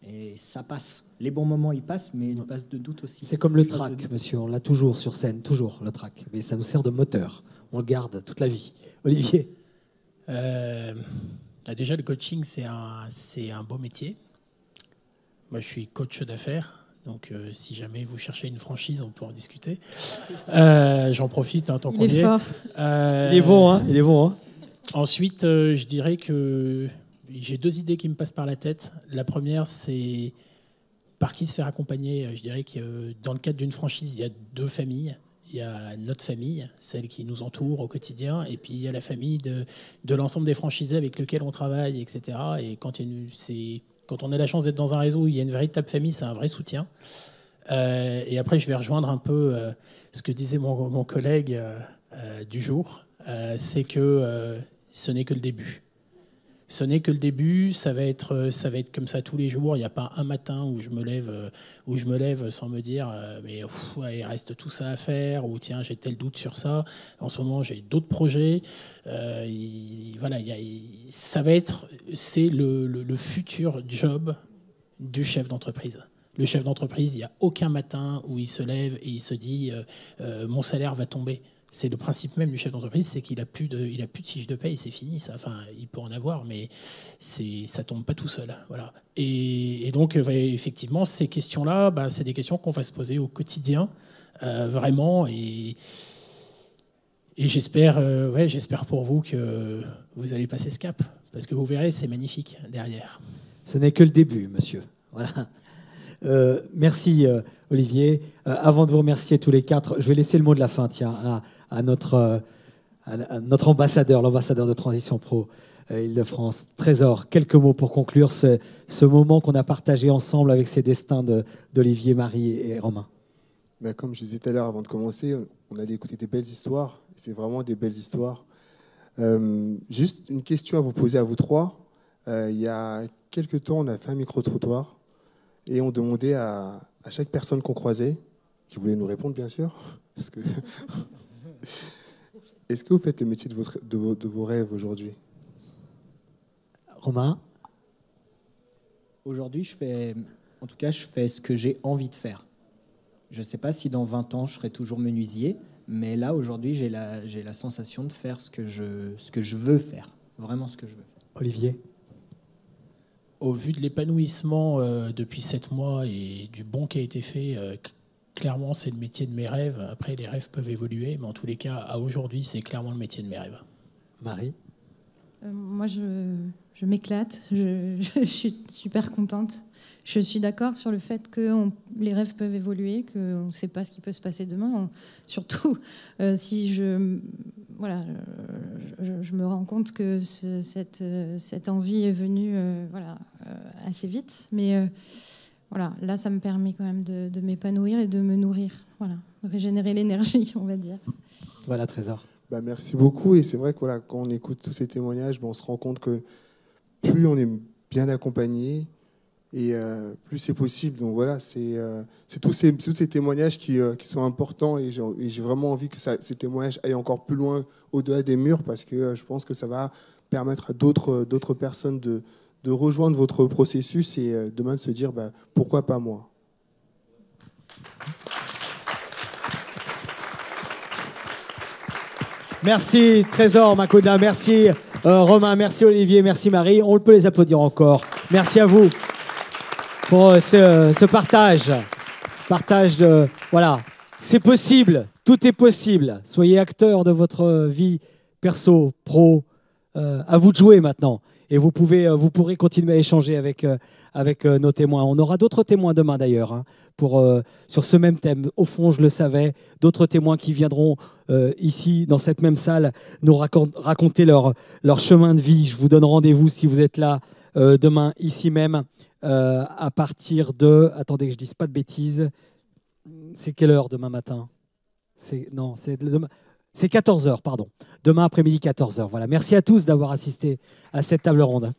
Speaker 5: Et ça passe. Les bons moments, ils passent, mais il passe de doute aussi.
Speaker 1: C'est comme le trac, monsieur. On l'a toujours sur scène, toujours le trac. Mais ça nous sert de moteur. On le garde toute la vie. Olivier ?
Speaker 3: Déjà, le coaching, c'est un beau métier. Moi, je suis coach d'affaires. Donc, si jamais vous cherchez une franchise, on peut en discuter. J'en profite tant qu'on y est.
Speaker 2: Il est fort.
Speaker 1: Il est bon, hein ? Il est bon, hein ?
Speaker 3: Ensuite, je dirais que j'ai 2 idées qui me passent par la tête. La première, c'est par qui se faire accompagner. Je dirais que dans le cadre d'une franchise, il y a 2 familles. Il y a notre famille, celle qui nous entoure au quotidien, et puis il y a la famille de l'ensemble des franchisés avec lesquels on travaille, etc. Et quand on a la chance d'être dans un réseau où il y a une véritable famille, c'est un vrai soutien. Et après, je vais rejoindre un peu ce que disait mon collègue du jour, c'est que ce n'est que le début. Ce n'est que le début, ça va être comme ça tous les jours. Il n'y a pas un matin où je me lève sans me dire mais il reste tout ça à faire, ou tiens, j'ai tel doute sur ça. En ce moment, j'ai d'autres projets. C'est le futur job du chef d'entreprise. Le chef d'entreprise, il n'y a aucun matin où il se lève et il se dit mon salaire va tomber. C'est le principe même du chef d'entreprise, c'est qu'il n'a plus de fiche de paye, c'est fini ça. Enfin, il peut en avoir, mais ça tombe pas tout seul. Voilà. Et donc, effectivement, ces questions-là, c'est des questions qu'on va se poser au quotidien, vraiment. Et j'espère pour vous que vous allez passer ce cap, parce que vous verrez, c'est magnifique derrière.
Speaker 1: Ce n'est que le début, monsieur. Voilà. Merci, Olivier. Avant de vous remercier tous les 4, je vais laisser le mot de la fin, tiens, à notre ambassadeur, l'ambassadeur de Transition Pro Île-de-France. Trésor, quelques mots pour conclure ce moment qu'on a partagé ensemble avec ces destins d'Olivier, Marie et Romain.
Speaker 4: Comme je disais tout à l'heure avant de commencer, on allait écouter des belles histoires. C'est vraiment des belles histoires. Juste une question à vous poser à vous 3. Il y a quelques temps, on a fait un micro-trottoir et on demandait à chaque personne qu'on croisait qui voulait nous répondre, bien sûr. Parce que... Est-ce que vous faites le métier de vos rêves aujourd'hui?
Speaker 1: Romain?
Speaker 5: Aujourd'hui, je fais ce que j'ai envie de faire. Je ne sais pas si dans 20 ans, je serai toujours menuisier, mais là, aujourd'hui, j'ai la sensation de faire ce que je veux faire. Vraiment ce que je veux.
Speaker 1: Olivier?
Speaker 3: Au vu de l'épanouissement depuis 7 mois et du bon qui a été fait, clairement, c'est le métier de mes rêves. Après, les rêves peuvent évoluer, mais en tous les cas, à aujourd'hui, c'est clairement le métier de mes rêves.
Speaker 1: Marie?
Speaker 2: Moi, je m'éclate. Je suis super contente. Je suis d'accord sur le fait que les rêves peuvent évoluer, qu'on ne sait pas ce qui peut se passer demain. Surtout si je me rends compte que cette envie est venue assez vite. Mais là, ça me permet quand même de m'épanouir et de me nourrir. Voilà, de régénérer l'énergie, on va dire.
Speaker 1: Voilà, Trésor.
Speaker 4: Merci beaucoup. Et c'est vrai que quand on écoute tous ces témoignages, on se rend compte que plus on est bien accompagné, et plus c'est possible. Donc voilà, c'est tous ces témoignages qui sont importants, et j'ai vraiment envie que ces témoignages aillent encore plus loin au-delà des murs, parce que je pense que ça va permettre à d'autres personnes de rejoindre votre processus et demain de se dire pourquoi pas moi.
Speaker 1: Merci Trésor, Makoda, merci Romain, merci Olivier, merci Marie. On peut les applaudir encore. Merci à vous pour ce partage. Voilà, c'est possible, tout est possible. Soyez acteurs de votre vie perso, pro. À vous de jouer maintenant. Et vous pourrez continuer à échanger avec nos témoins. On aura d'autres témoins demain d'ailleurs, sur ce même thème. Au fond, je le savais, d'autres témoins qui viendront ici, dans cette même salle, nous raconter leur chemin de vie. Je vous donne rendez-vous si vous êtes là demain, ici même, à partir de... Attendez que je ne dise pas de bêtises. C'est quelle heure demain matin? C'est 14h, pardon. Demain après-midi, 14h. Voilà. Merci à tous d'avoir assisté à cette table ronde.